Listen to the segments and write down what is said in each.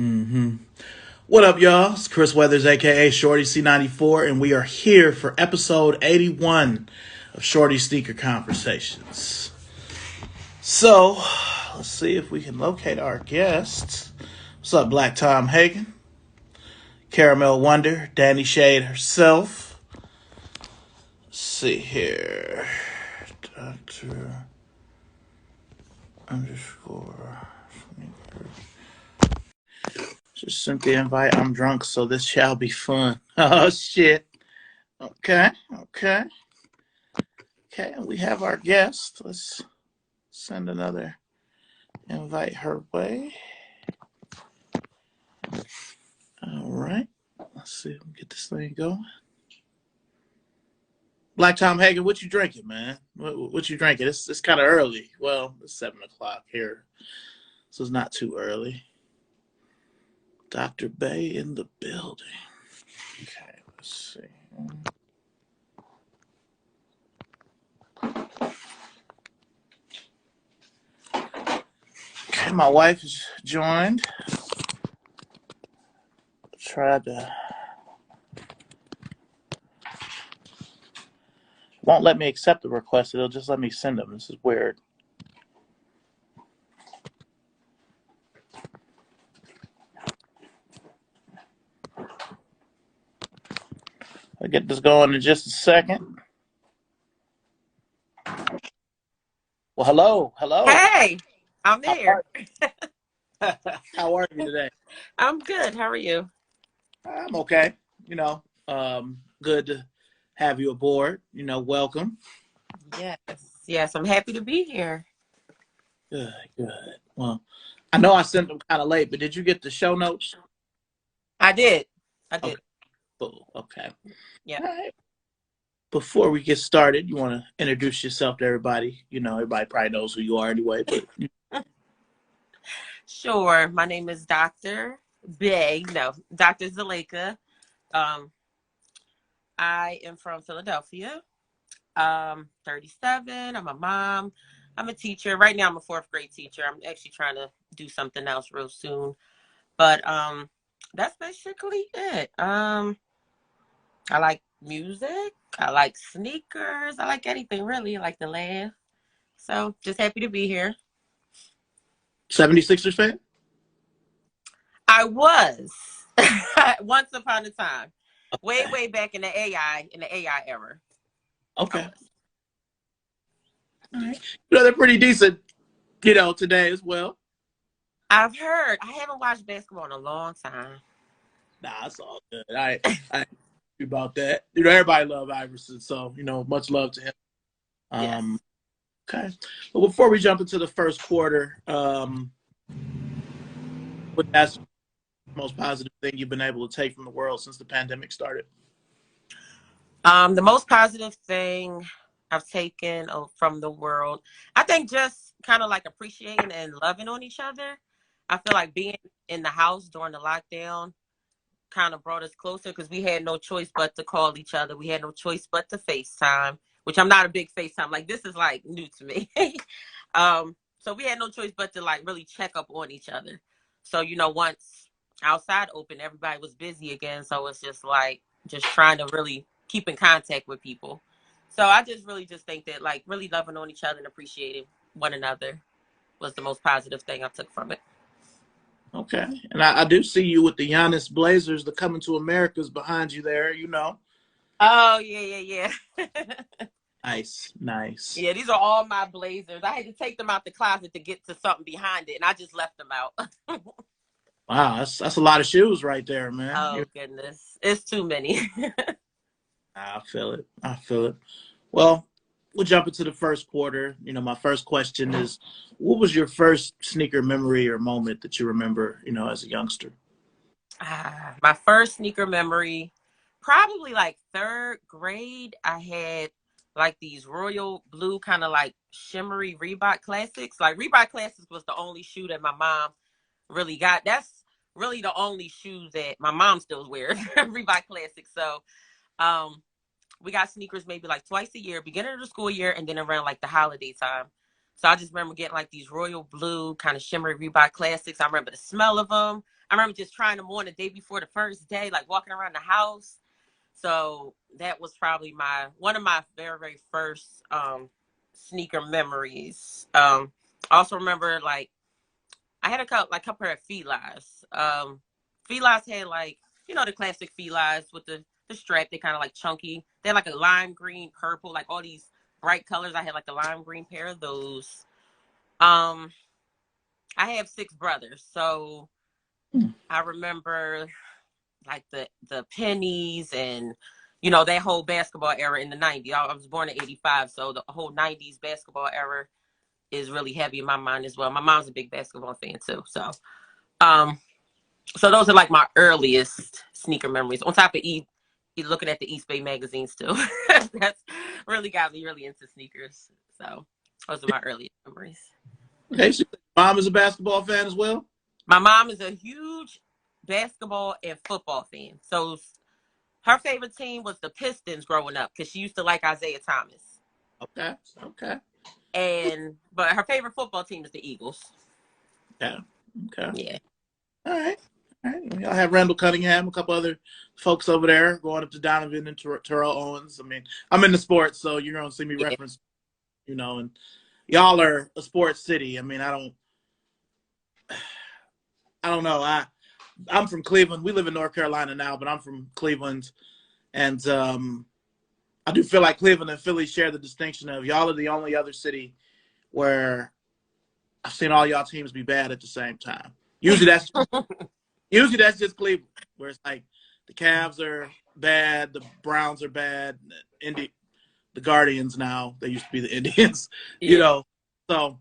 hmm What up, y'all? It's Chris Weathers, aka Shorty C94, and we are here for episode 81 of Shorty Sneaker Conversations. So, let's see if we can locate our guests. What's up, Black Tom Hagen, Caramel Wonder, Danny Shade herself. Let's see here. Doctor underscore. Just sent the invite. I'm drunk, so this shall be fun. Oh, shit. Okay, okay, okay. We have our guest. Let's send another invite her way. All right. Let's see if we can get this thing going. Black Tom Hagen, what you drinking, man? What you drinking? It's kind of early. Well, it's 7 o'clock here, so it's not too early. Dr. Bay in the building. Okay, let's see. Okay, my wife has joined. Tried to. Won't let me accept the request. It'll just let me send them. This is weird. I'll get this going in just a second. Well, hello, hello. Hey, I'm here. How are you today? I'm good. How are you? I'm okay. Good to have you aboard. Welcome. Yes. Yes, I'm happy to be here. Good, good. Well, I know I sent them kind of late, but did you get the show notes? I did. Okay. Cool. Okay. Yeah. All right. Before we get started, you want to introduce yourself to everybody? Everybody probably knows who you are anyway, but Sure. My name is Dr. Bay. No, Dr. Zaleka. I am from Philadelphia. 37. I'm a mom. I'm a teacher. Right now I'm a fourth grade teacher. I'm actually trying to do something else real soon. But that's basically it. I like music. I like sneakers. I like anything really. I like to laugh. So just happy to be here. 76ers fan? I was once upon a time. Way back in the AI era. Okay. All right. They're pretty decent, today as well. I've heard. I haven't watched basketball in a long time. Nah, it's all good. I about that. Everybody love Iverson, so much love to him. Yes. Okay. But before we jump into the first quarter, that's the most positive thing you've been able to take from the world since the pandemic started? The most positive thing I've taken from the world, I think just kind of like appreciating and loving on each other. I feel like being in the house during the lockdown kind of brought us closer because we had no choice but to call each other. We had no choice but to FaceTime, which I'm not a big FaceTime. Like, this is like new to me. So we had no choice but to like really check up on each other. So, once outside open, everybody was busy again. So it's just like just trying to really keep in contact with people. So I just really just think that like really loving on each other and appreciating one another was the most positive thing I took from it. Okay. And I do see you with the Giannis Blazers, the Coming to America's behind you there, Oh, yeah. Nice. Yeah, these are all my Blazers. I had to take them out the closet to get to something behind it, and I just left them out. Wow, that's a lot of shoes right there, man. Oh, goodness. It's too many. I feel it. Well, we'll jump into the first quarter. My first question is, what was your first sneaker memory or moment that you remember, as a youngster? My first sneaker memory, probably like third grade. I had like these royal blue kind of like shimmery Reebok Classics. Like Reebok Classics was the only shoe that my mom really got. That's really the only shoe that my mom still wears, Reebok Classics. So we got sneakers maybe like twice a year, beginning of the school year, and then around like the holiday time. So I just remember getting like these royal blue kind of shimmery Reebok Classics. I remember the smell of them. I remember just trying them on the day before the first day, like walking around the house. So that was probably one of my very, very first sneaker memories. I also remember like I had a couple pair of Felines. Felines had like, the classic Felines with the strap. They kind of like chunky. They had like a lime green, purple, like all these bright colors. I had like the lime green pair of those. I have 6 brothers, so I remember like the pennies and that whole basketball era in the 90s. I was born in 85, so the whole 90s basketball era is really heavy in my mind as well. My mom's a big basketball fan too, so those are like my earliest sneaker memories. On top of looking at the East Bay magazines too. That's really got me really into sneakers. So those are my earliest memories. Okay, so your mom is a basketball fan as well? My mom is a huge basketball and football fan. So her favorite team was the Pistons growing up because she used to like Isaiah Thomas. Okay. But her favorite football team is the Eagles. Yeah. Okay. Yeah. All right. I have Randall Cunningham, a couple other folks over there, going up to Donovan and Terrell Owens. I mean, I'm in the sports, so you're going to see me reference, and y'all are a sports city. I mean, I don't know. I'm from Cleveland. We live in North Carolina now, but I'm from Cleveland. And I do feel like Cleveland and Philly share the distinction of y'all are the only other city where I've seen all y'all teams be bad at the same time. Usually that's just Cleveland, where it's like the Cavs are bad, the Browns are bad, the Guardians now, they used to be the Indians, So,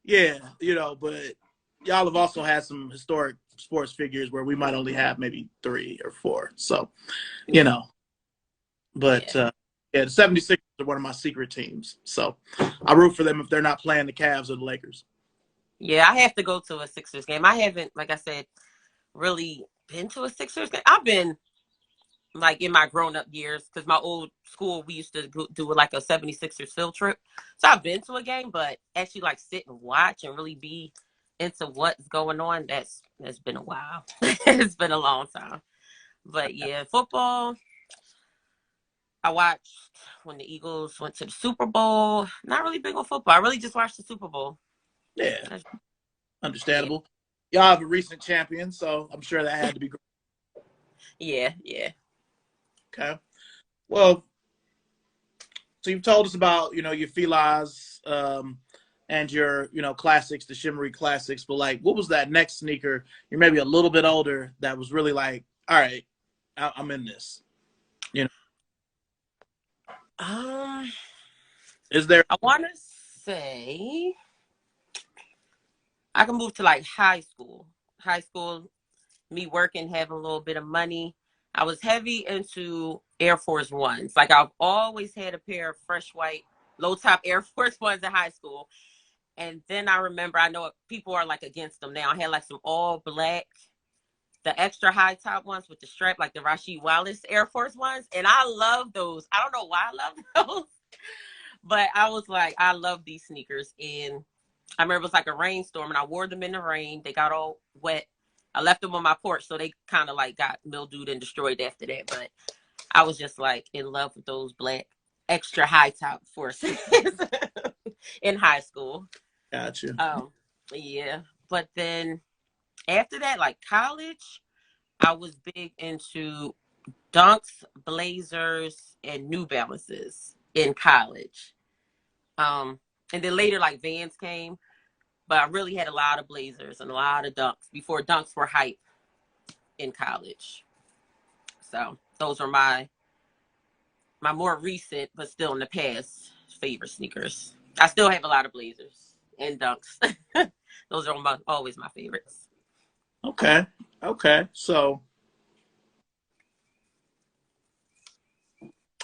yeah, but y'all have also had some historic sports figures where we might only have maybe 3 or 4. So, but the 76ers are one of my secret teams. So I root for them if they're not playing the Cavs or the Lakers. Yeah, I have to go to a Sixers game. I haven't, like I said, really been to a Sixers game. I've been like in my grown-up years because my old school, we used to do like a 76ers field trip. So I've been to a game, but actually like sit and watch and really be into what's going on, that's been a while. It's been a long time. But yeah, football, I watched when the Eagles went to the Super Bowl. Not really big on football. I really just watched the Super Bowl. Yeah, understandable. Yeah. Y'all have a recent champion, so I'm sure that had to be great. Yeah. Okay. Well, so you've told us about, your Filas and your, classics, the shimmery classics, but like, what was that next sneaker? You're maybe a little bit older that was really like, all right, I'm in this. Is there? I want to say I can move to like high school. High school, me working, having a little bit of money. I was heavy into Air Force Ones. Like I've always had a pair of fresh white, low top Air Force Ones in high school. And then I remember, I know people are like against them now. I had like some all black, the extra high top ones with the strap, like the Rasheed Wallace Air Force Ones. And I love those. I don't know why I love those, but I was like, I love these sneakers. And I remember it was like a rainstorm and I wore them in the rain. They got all wet. I left them on my porch, so they kind of like got mildewed and destroyed after that. But I was just like in love with those black extra high top forces in high school. Gotcha. Yeah. But then after that, like college, I was big into Dunks, Blazers, and New Balances in college. And then later, like Vans came. But I really had a lot of Blazers and a lot of Dunks before Dunks were hype in college. So those are my more recent, but still in the past, favorite sneakers. I still have a lot of Blazers and Dunks. Those are always my favorites. Okay. So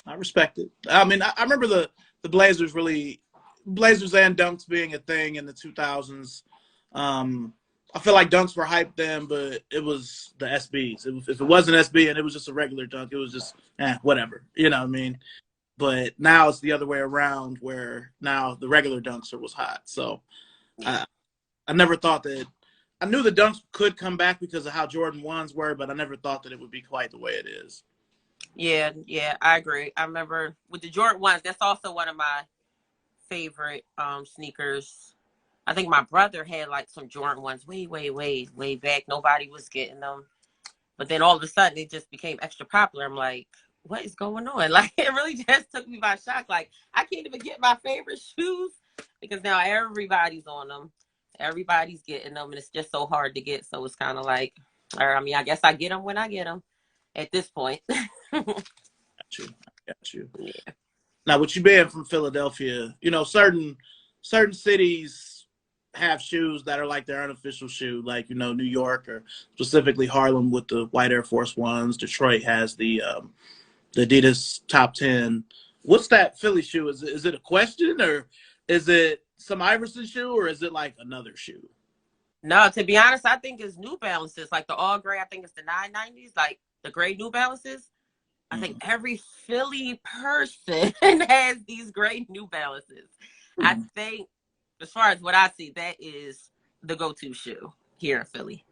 I respect it. I mean, I remember the Blazers and Dunks being a thing in the 2000s. I feel like Dunks were hyped then, but it was the SBs. If it wasn't SB and it was just a regular Dunk, it was just whatever. You know what I mean? But now it's the other way around, where now the regular Dunks was hot. So I never thought that I knew the dunks could come back because of how Jordan 1s were, but I never thought that it would be quite the way it is. Yeah, I agree. I remember with the Jordan 1s, that's also one of my favorite sneakers. I think my brother had like some Jordan 1s way back. Nobody was getting them. But then all of a sudden it just became extra popular. I'm like, what is going on? Like, it really just took me by shock. Like, I can't even get my favorite shoes because now everybody's on them. Everybody's getting them, and it's just so hard to get. So it's kind of like, or I mean, I guess I get them when I get them at this point. Got you. I got you. Yeah. Now, with you being from Philadelphia, you know, certain cities have shoes that are like their unofficial shoe, like, you know, New York or specifically Harlem with the white Air Force Ones. Detroit has the Adidas Top 10. What's that Philly shoe? Is it a question, or is it some Iverson shoe, or is it like another shoe? No, to be honest, I think it's New Balances, like the all gray. I think it's the 990s, like the gray New Balances. I think Mm-hmm. every Philly person has these great New Balances. I Mm-hmm. think, as far as what I see, that is the go-to shoe here in Philly.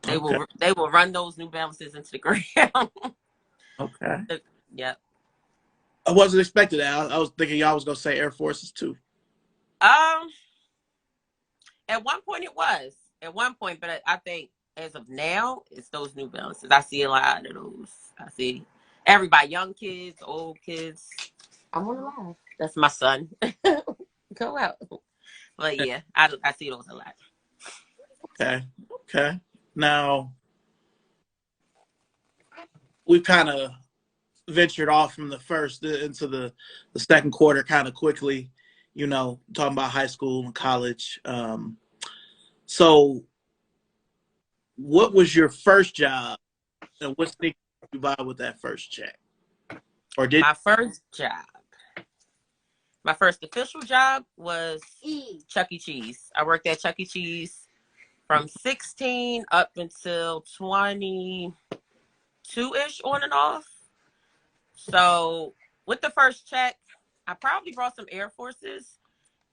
They Okay. will run those New Balances into the ground. Okay. Yep. I wasn't expecting that. I was thinking y'all was gonna say Air Forces too. Um, at one point it was. At one point, but I think as of now, it's those New Balances. I see a lot of those. I see everybody, young kids, old kids. I'm on the live. That's my son. Go out. But yeah, I see those a lot. Okay. Okay. Now we kind of ventured off from the first into the second quarter kind of quickly. You know, talking about high school and college. So, what was your first job, and what sneakers did you buy with that first check? Or did My first job, my first official job was Chuck E. Cheese. I worked at Chuck E. Cheese from 16 up until 22-ish on and off. So with the first check, I probably brought some Air Forces,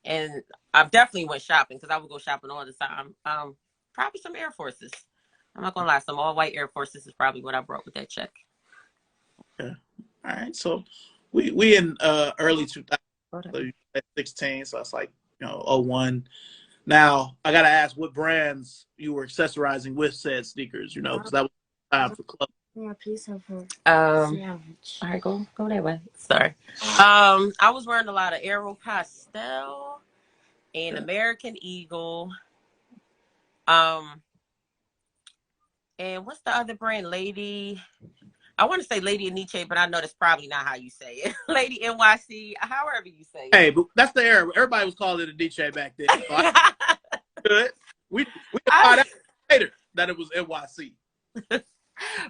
and I definitely went shopping because I would go shopping all the time. Probably some Air Forces. I'm not gonna lie, some all white Air Forces is probably what I brought with that check. okay. All right. So we in early 2000, so you at 16, so it's like, you know, '01. Now I gotta ask what brands you were accessorizing with said sneakers, you know, because that was time for club. Yeah, a piece of her Sandwich. All right, go that way. Sorry. I was wearing a lot of Aeropostale and American Eagle. And what's the other brand? Lady. I want to say Lady Nietzsche, but I know that's probably not how you say it. Lady NYC, however you say it. Hey, but that's the era. Everybody was calling it a DJ back then. So good. We found out later that it was NYC.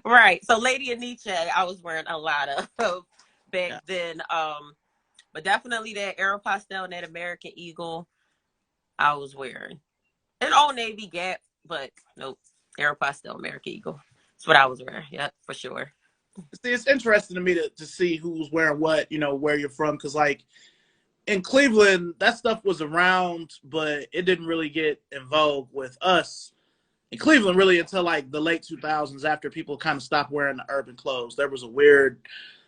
Right. So Lady Nietzsche, I was wearing a lot of back then. But definitely that Aeropostale and that American Eagle I was wearing. And Old Navy Gap, but nope. Aeropostale, American Eagle. That's what I was wearing. Yeah, for sure. See, it's interesting to me to see who's wearing what, you know, where you're from. Because, like, in Cleveland, that stuff was around, but it didn't really get in vogue with us in Cleveland really until, like, the late 2000s after people kind of stopped wearing the urban clothes. There was a weird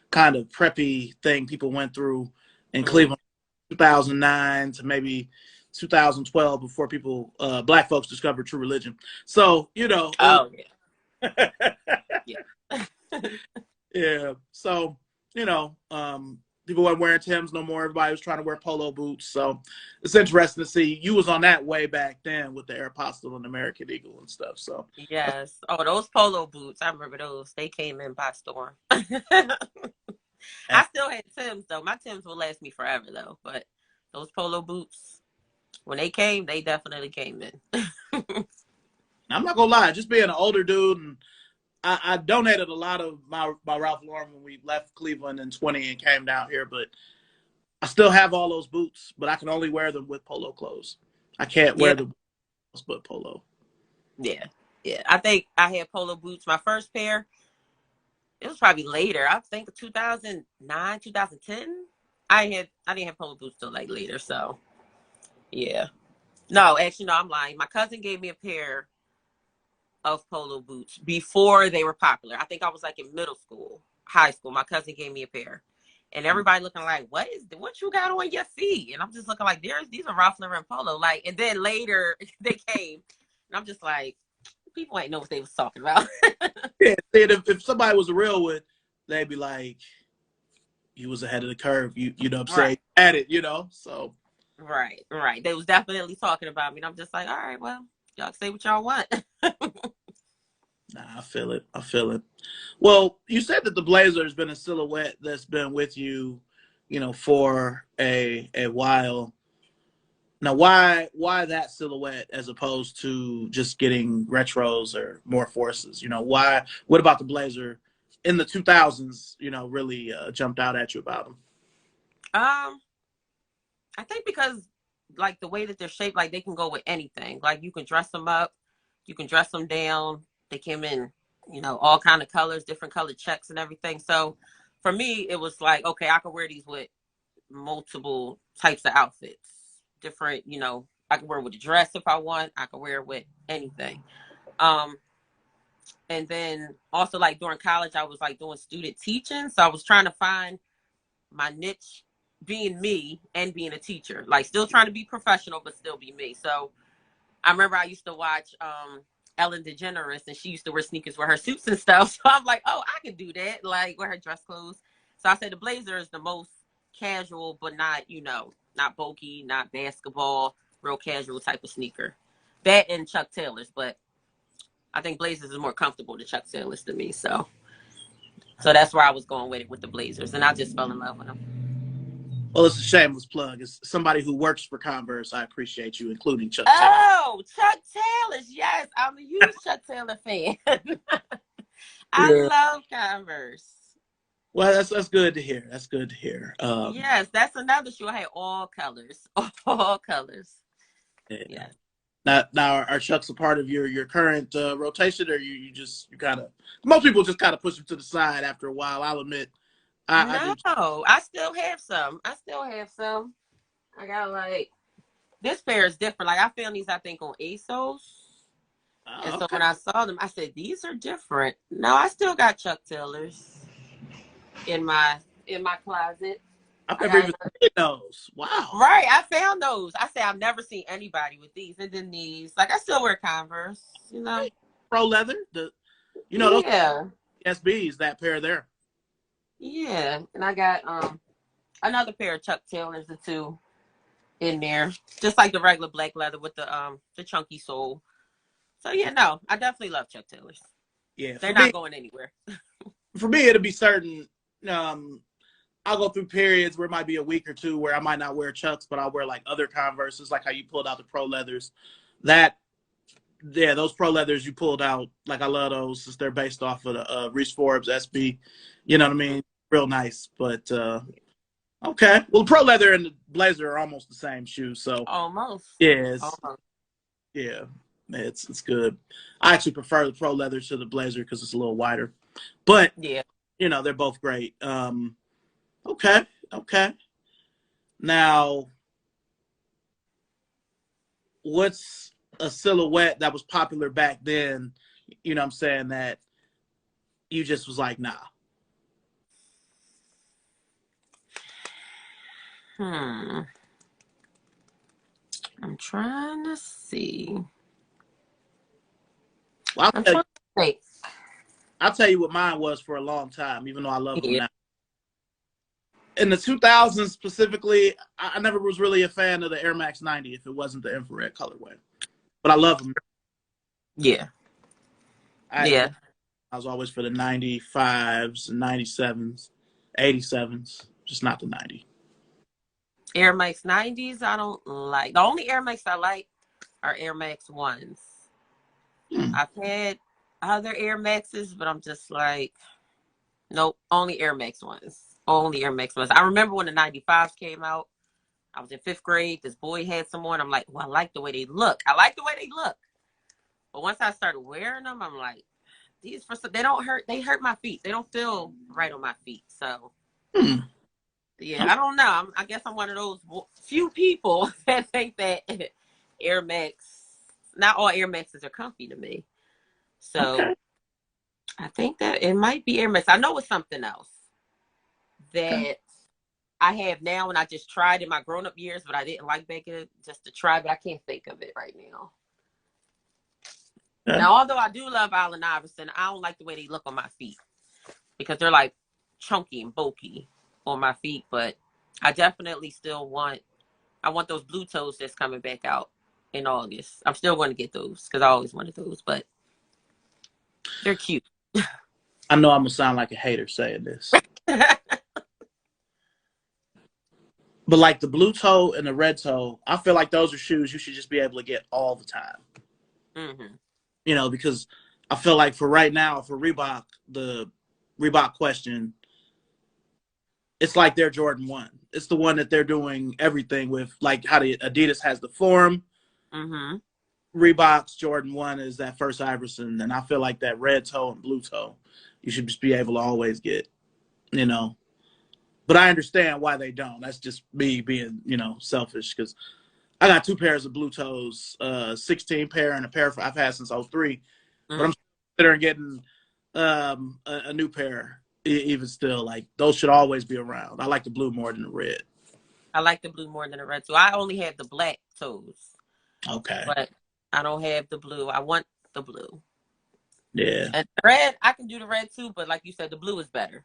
kind of preppy thing people went through in Cleveland 2009 to maybe 2012 before people, black folks discovered true religion. So, you know. Oh, yeah. Yeah. Yeah. So, you know, people weren't wearing Timbs no more. Everybody was trying to wear polo boots. So it's interesting to see you was on that way back then with the Aeropostale and American Eagle and stuff. So yes. Oh, those polo boots. I remember those. They came in by storm. I still had Timbs though. My Timbs will last me forever though. But those polo boots, when they came, they definitely came in. I'm not gonna lie, just being an older dude, and I donated a lot of my Ralph Lauren when we left Cleveland in 20 and came down here, but I still have all those boots, but I can only wear them with polo clothes. I can't wear them but polo. Yeah. Yeah. I think I had polo boots. My first pair, it was probably later. I think 2009, 2010. I didn't have polo boots till like later. So yeah. No, actually, no, I'm lying. My cousin gave me a pair of polo boots before they were popular. I think I was like in middle school, high school. My cousin gave me a pair. And everybody looking like, what you got on your feet? And I'm just looking like, these are Ralph Lauren polo. Like, and then later they came, and I'm just like, people ain't know what they was talking about. Yeah, if somebody was a real one, they'd be like, you was ahead of the curve. You know what I'm saying? Right. At it, you know. So Right. They was definitely talking about me. And I'm just like, all right, well, y'all say what y'all want. nah, I feel it. Well, you said that the blazer has been a silhouette that's been with you, for a while. Now, why that silhouette as opposed to just getting retros or more forces? Why? What about the blazer in the 2000s? Really jumped out at you about them. I think because like the way that they're shaped, like they can go with anything. Like you can dress them up, you can dress them down. They came in, all kind of colors, different colored checks and everything. So for me, it was like, okay, I can wear these with multiple types of outfits. Different, I can wear it with a dress if I want. I can wear it with anything. Um, and then also like during college, I was like doing student teaching. So I was trying to find my niche being me and being a teacher, like still trying to be professional, but still be me. So I remember I used to watch Ellen DeGeneres, and she used to wear sneakers with her suits and stuff. So I'm like, oh, I can do that, like wear her dress clothes. So I said the blazer is the most casual, but not, not bulky, not basketball, real casual type of sneaker. That and Chuck Taylors, but I think blazers is more comfortable to Chuck Taylors to me. So that's where I was going with it with the blazers, and I just fell in love with them. Well, it's a shameless plug. As somebody who works for Converse, I appreciate you including Chuck Taylor. Oh, Chuck Taylor's. Yes, I'm a huge Chuck Taylor fan. I love Converse. Well, that's good to hear. That's good to hear. Yes, that's another shoe. I had all colors. All colors. Yeah. Yes. Now, are Chucks a part of your current rotation, or you kind of, most people just kind of push them to the side after a while? I'll admit, I do. No, I still have some. I got like, this pair is different. Like I found these, I think, on ASOS. And so Okay. when I saw them, I said, these are different. No, I still got Chuck Taylors in my closet. I've I never got even seen those. Wow. Right, I found those. I said I've never seen anybody with these. And then these, like I still wear Converse, Pro leather, those Yeah, SBs, that pair there. yeah. And I got another pair of Chuck Taylors, the two in there, just like the regular black leather with the chunky sole. So yeah, no, I definitely love Chuck Taylors. Yeah, They're not going anywhere. for me, it'll be certain. I'll go through periods where it might be a week or two where I might not wear Chucks, but I'll wear like other Converses, like how you pulled out the pro leathers. Those pro leathers you pulled out, like I love those since they're based off of the Reese Forbes SB. You know what I mean? Real nice. But okay. Well, the pro leather and the blazer are almost the same shoe. So Almost. yeah, Almost. yeah, it's good. I actually prefer the pro leather to the blazer because it's a little wider. But Yeah. they're both great. Okay. Now, what's a silhouette that was popular back then, what I'm saying, that you just was like, nah? I'm trying to see. Well, I'm trying to think. I'll tell you what mine was for a long time, even though I love them Yeah. now. In the 2000s specifically, I never was really a fan of the Air Max 90 if it wasn't the infrared colorway. But I love them. Yeah. I was always for the 95s, 97s, 87s, just not the 90. Air Max 90s, I don't like. The only Air Max I like are Air Max 1s. I've had other Air Maxes, but I'm just like, nope, only Air Max 1s. Only Air Max 1s. I remember when the 95s came out. I was in 5th grade. This boy had some on. I'm like, well, I like the way they look. But once I started wearing them, I'm like, they don't hurt. They hurt my feet. They don't feel right on my feet. So, yeah, I don't know. I guess I'm one of those few people that think that Air Max, not all Air Maxes are comfy to me. So Okay. I think that it might be Air Max. I know it's something else Okay. that I have now, and I just tried in my grown-up years, but I didn't like back in just to try, but I can't think of it right now. Okay. Now, although I do love Allen Iverson, I don't like the way they look on my feet because they're like chunky and bulky on my feet, but I definitely still want those blue toes that's coming back out in August. I'm still going to get those because I always wanted those, but they're cute. I know I'm gonna sound like a hater saying this, but like the blue toe and the red toe, I feel like those are shoes you should just be able to get all the time. Mm-hmm. You know, because I feel like for right now, for Reebok, the Reebok question, it's like their Jordan 1. It's the one that they're doing everything with, like how the Adidas has the Forum. Mm-hmm. Reebok's Jordan 1 is that first Iverson, and I feel like that red toe and blue toe, you should just be able to always get, you know. But I understand why they don't. That's just me being, selfish because I got two pairs of blue toes, 16 pair and a pair I've had since '03. But Mm. I'm considering getting a new pair. Even still, like those should always be around. I like the blue more than the red. I like the blue more than the red too. I only have the black toes, Okay. but I don't have the blue. I want the blue. Yeah. And the red, I can do the red too, but like you said, the blue is better.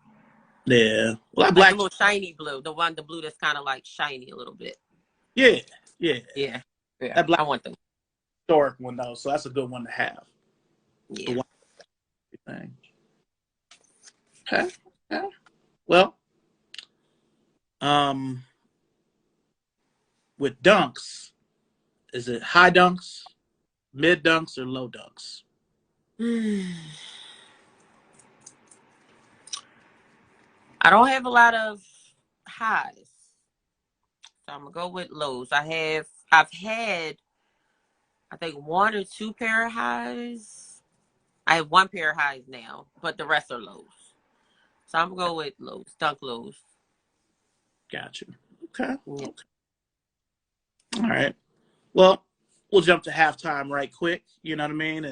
Yeah. Well, that Like the black. little shiny blue, the blue that's kind of like shiny a little bit. Yeah. Yeah. Yeah, yeah. That black I want them. historic one though, so that's a good one to have. The Yeah. white thing. Okay. Okay. Well, um, with dunks, is it high dunks, mid dunks, or low dunks? I don't have a lot of highs, so I'm gonna go with lows. I've had, I think one or two pair of highs. I have one pair of highs now, but the rest are lows. So I'm gonna go with lows, dunk lows. Gotcha. Okay. Yeah. Okay. All right. Well, we'll jump to halftime right quick. You know what I mean?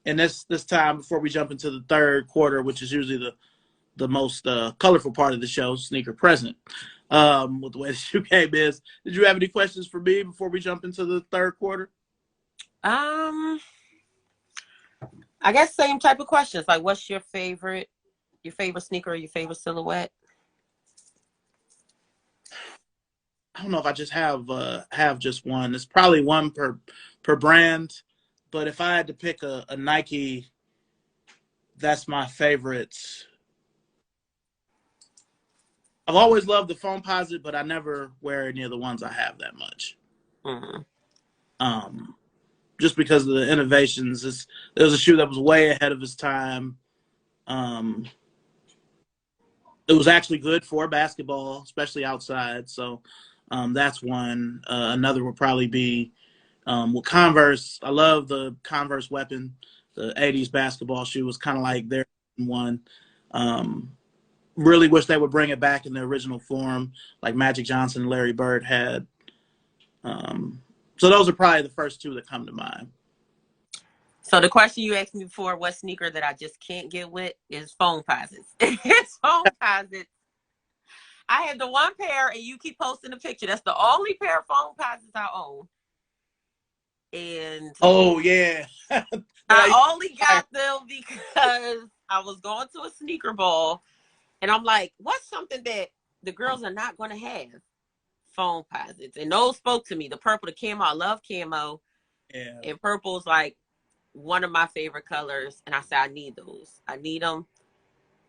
And this time before we jump into the third quarter, which is usually the most colorful part of the show, sneaker present. With the way the shoe game is, did you have any questions for me before we jump into the third quarter? Um, I guess same type of questions. Like, what's your favorite sneaker or your favorite silhouette? I don't know if I just have just one. It's probably one per brand, but if I had to pick a Nike, that's my favorite. I've always loved the foam posit, but I never wear any of the ones I have that much. Mm-hmm. Um, just because of the innovations. It was a shoe that was way ahead of its time. Um, it was actually good for basketball, especially outside. So that's one. Another would probably be with Converse. I love the Converse Weapon. The '80s basketball shoe was kind of like their one. Really wish they would bring it back in the original form, like Magic Johnson and Larry Bird had. So those are probably the first two that come to mind. So the question you asked me before, what sneaker that I just can't get with, is foam posits. It's foam posits. I have the one pair, and you keep posting the picture. That's the only pair of foam posits I own. And Oh yeah, I only got them because I was going to a sneaker ball, and I'm like, what's something that the girls are not going to have? Foam posits. And those spoke to me. The purple, the camo, I love camo. yeah. And purple's like one of my favorite colors. And I said, I need those. I need them.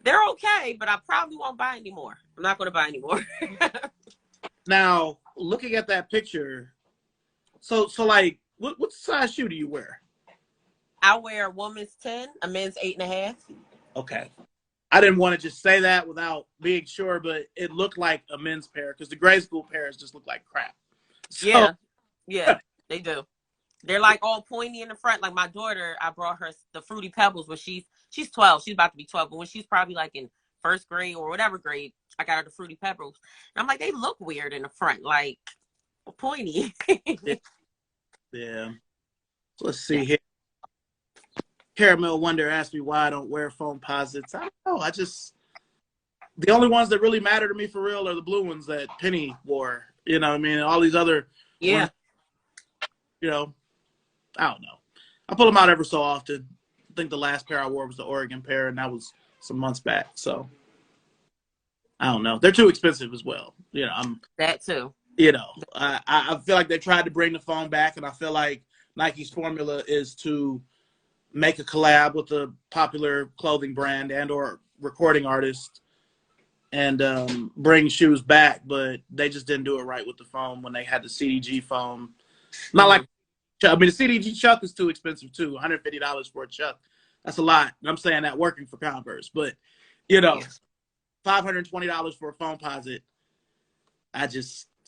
They're okay, but I probably won't buy any more. I'm not going to buy any more. Now looking at that picture, so like, what size shoe do you wear? I wear a woman's 10, a men's 8.5. Okay, I didn't want to just say that without being sure, but it looked like a men's pair because the grade school pairs just look like crap. So, Yeah, they do. They're like all pointy in the front. Like my daughter, I brought her the Fruity Pebbles when she's 12. She's about to be 12, but when she's probably like in first grade or whatever grade, I got her the Fruity Pebbles. And I'm like, they look weird in the front, like pointy. yeah. So let's see Yeah. here. Caramel Wonder asked me why I don't wear foam posits. I don't know. The only ones that really matter to me for real are the blue ones that Penny wore. You know what I mean? All these other Yeah. ones, you know, I don't know. I pull them out every so often. I think the last pair I wore was the Oregon pair, and that was some months back. So I don't know. They're too expensive as well. That too. I feel like they tried to bring the foam back, and I feel like Nike's formula is to make a collab with a popular clothing brand and or recording artist and bring shoes back, but they just didn't do it right with the foam when they had the CDG foam. Not like, I mean, the CDG Chuck is too expensive too, $150 for a Chuck. That's a lot. And I'm saying that working for Converse, but $520 for a foam posit.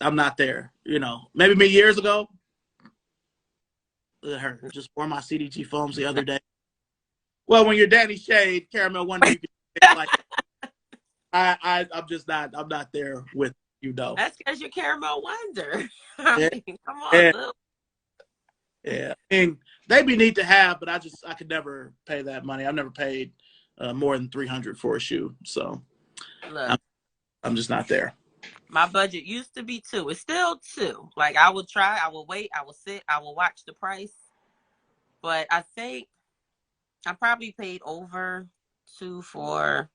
I'm not there. Maybe me years ago. Just wore my CDG foams the other day. Well, when you're Danny Shade, Caramel Wonder, you can like. I'm not there with That's because you're Caramel Wonder. Yeah. Come on, Lil. Yeah. I mean, they'd be neat to have, but I could never pay that money. I've never paid more than $300 for a shoe, so look, I'm just not there. My budget used to be $2. It's still $2. Like I will try, I will wait, I will sit, I will watch the price. But I think I probably paid over $2 for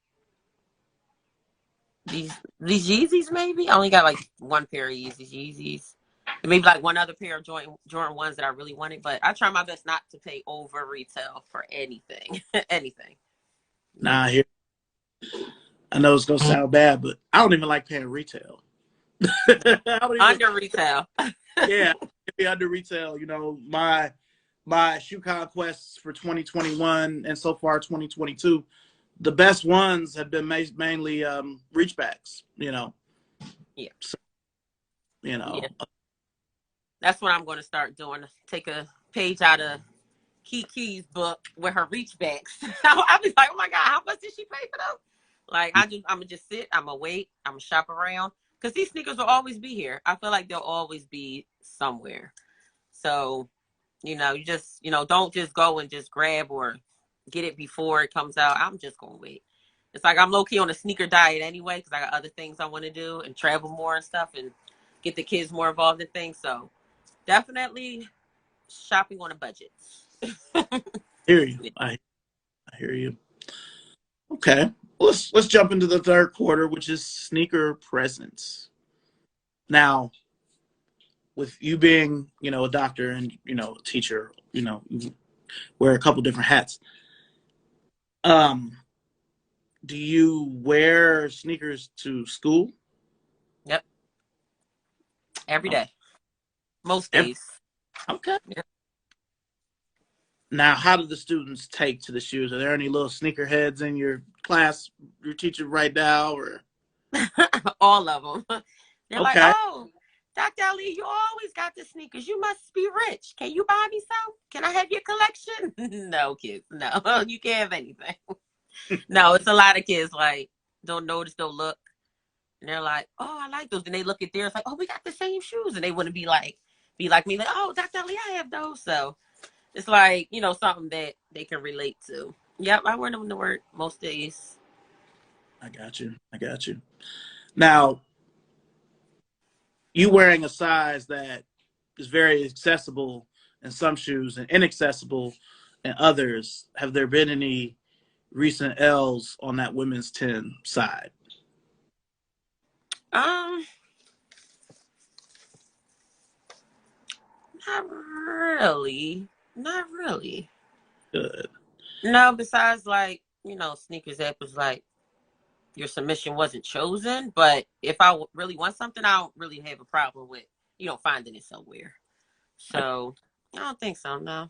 these Yeezys. Maybe I only got like one pair of Yeezys. And maybe like one other pair of Jordan 1s that I really wanted. But I try my best not to pay over retail for anything. Anything. Nah, I know it's gonna sound bad, but I don't even like paying retail. Under retail. Yeah, be under retail. My shoe conquests for 2021 and so far 2022, the best ones have been mainly reachbacks. Yeah. So, Yeah. That's what I'm going to start doing. Take a page out of Kiki's book with her reachbacks. I'll be like, oh my God, how much did she pay for those? Like, I'm going to just sit, I'm going to wait, I'm going to shop around. Because these sneakers will always be here. I feel like they'll always be somewhere. So, you just, don't just go and just grab or get it before it comes out. I'm just going to wait. It's like I'm low-key on a sneaker diet anyway because I got other things I want to do and travel more and stuff and get the kids more involved in things. So, definitely shopping on a budget. Hear you. I hear you. Okay. Let's jump into the third quarter, which is sneaker presence. Now, with you being, a doctor and, a teacher, you wear a couple different hats. Do you wear sneakers to school? Yep. Every day. Most days. Okay. Yep. Now, how do the students take to the shoes? Are there any little sneakerheads in your class you're teaching right now, or all of them? They're okay. Like, oh, Dr. Ali, you always got the sneakers. You must be rich. Can you buy me some? Can I have your collection? No, kids. No, you can't have anything. No, it's a lot of kids like don't notice, don't look, and they're like, oh, I like those. And they look at theirs like, oh, we got the same shoes, and they wouldn't be like me, like, oh, Dr. Ali, I have those. So it's like something that they can relate to. Yep, I wear them to work most days. I got you. Now, you wearing a size that is very accessible in some shoes and inaccessible in others. Have there been any recent L's on that women's 10 side? Not really. Good. No, besides like, Sneakers app was like your submission wasn't chosen, but if I really want something, I don't really have a problem with, finding it somewhere. So I don't think so, no.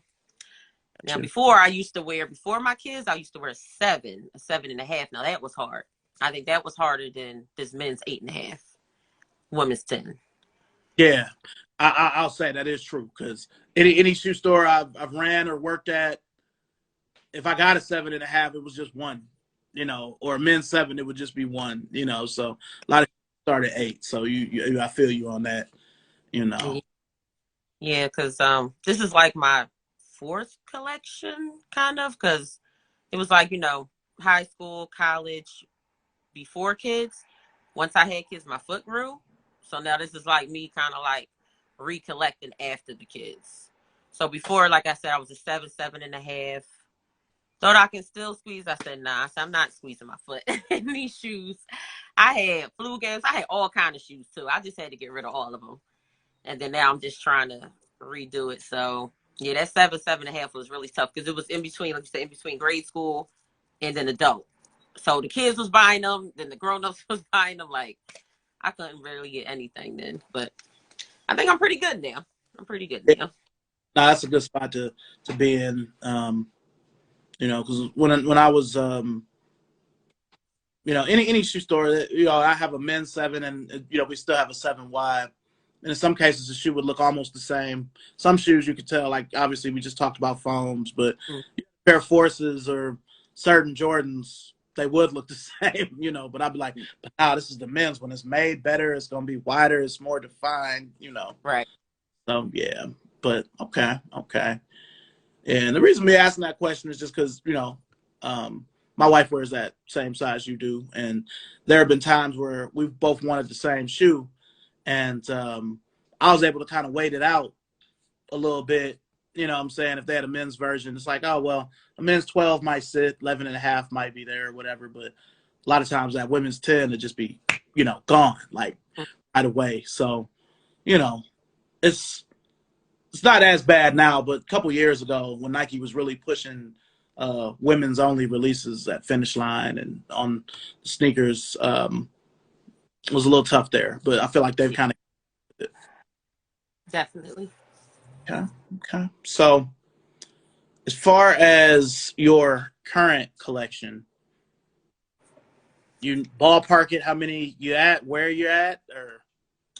Now, before my kids, I used to wear a 7.5. Now that was hard. I think that was harder than this men's 8.5, women's 10. Yeah, I'll say that is true because any shoe store I've ran or worked at, if I got a 7.5, it was just one, or a men's 7, it would just be one, So a lot of start at 8. So I feel you on that, Yeah, because this is like my fourth collection, kind of, because it was like, high school, college, before kids. Once I had kids, my foot grew. So now this is like me kind of like recollecting after the kids. So before, like I said, I was a 7.5. Thought I can still squeeze. I said, nah. So I'm not squeezing my foot in these shoes. I had flu games. I had all kind of shoes too. I just had to get rid of all of them. And then now I'm just trying to redo it. So yeah, that 7.5 was really tough because it was in between, like you said, in between grade school and then adult. So the kids was buying them, then the grown-ups was buying them. Like, I couldn't really get anything then. But I think I'm pretty good now. I'm pretty good now. No, that's a good spot to be in. Because when I was, any shoe store, I have a men's 7, and we still have a 7Y. And in some cases, the shoe would look almost the same. Some shoes you could tell, like obviously we just talked about foams, but a pair of Forces or certain Jordans, they would look the same, But I'd be like, but now this is the men's one. It's made better. It's gonna be wider. It's more defined, Right. So yeah, but okay. And the reason me asking that question is just because, my wife wears that same size you do. And there have been times where we've both wanted the same shoe. And I was able to kind of wait it out a little bit. You know what I'm saying? If they had a men's version, it's like, oh, well, a men's 12 might sit, 11.5 might be there or whatever. But a lot of times that women's 10 would just be, gone, like right away. So, it's not as bad now, but a couple years ago when Nike was really pushing women's only releases at Finish Line and on the sneakers, it was a little tough there. But I feel like they've kind of definitely. Okay. So as far as your current collection, you ballpark it, how many you at, where you're at, or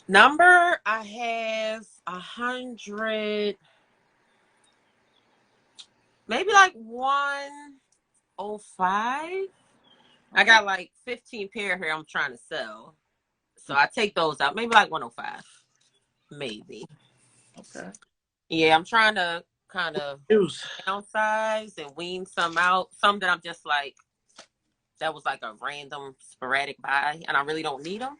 number? I have 100, maybe like 105. I got like 15 pair here I'm trying to sell. So I take those out. Maybe like 105. Maybe. Okay. Yeah, I'm trying to kind of downsize and wean some out. Some that I'm just like, that was like a random sporadic buy and I really don't need them.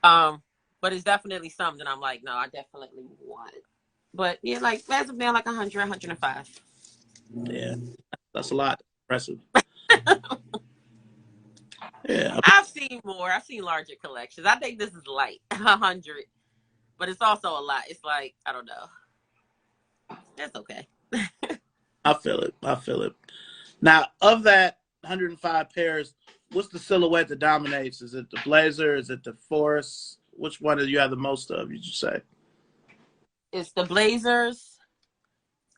But it's definitely some that I'm like, no, I definitely want it. But yeah, like as of now, like 100, 105. Yeah, that's a lot. Impressive. Yeah, I've seen more. I've seen larger collections. I think this is light, 100, but it's also a lot. It's like, I don't know. That's okay. I feel it. Now, of that 105 pairs, what's the silhouette that dominates? Is it the Blazer? Is it the Force? Which one do you have the most of, you should say? It's the Blazers.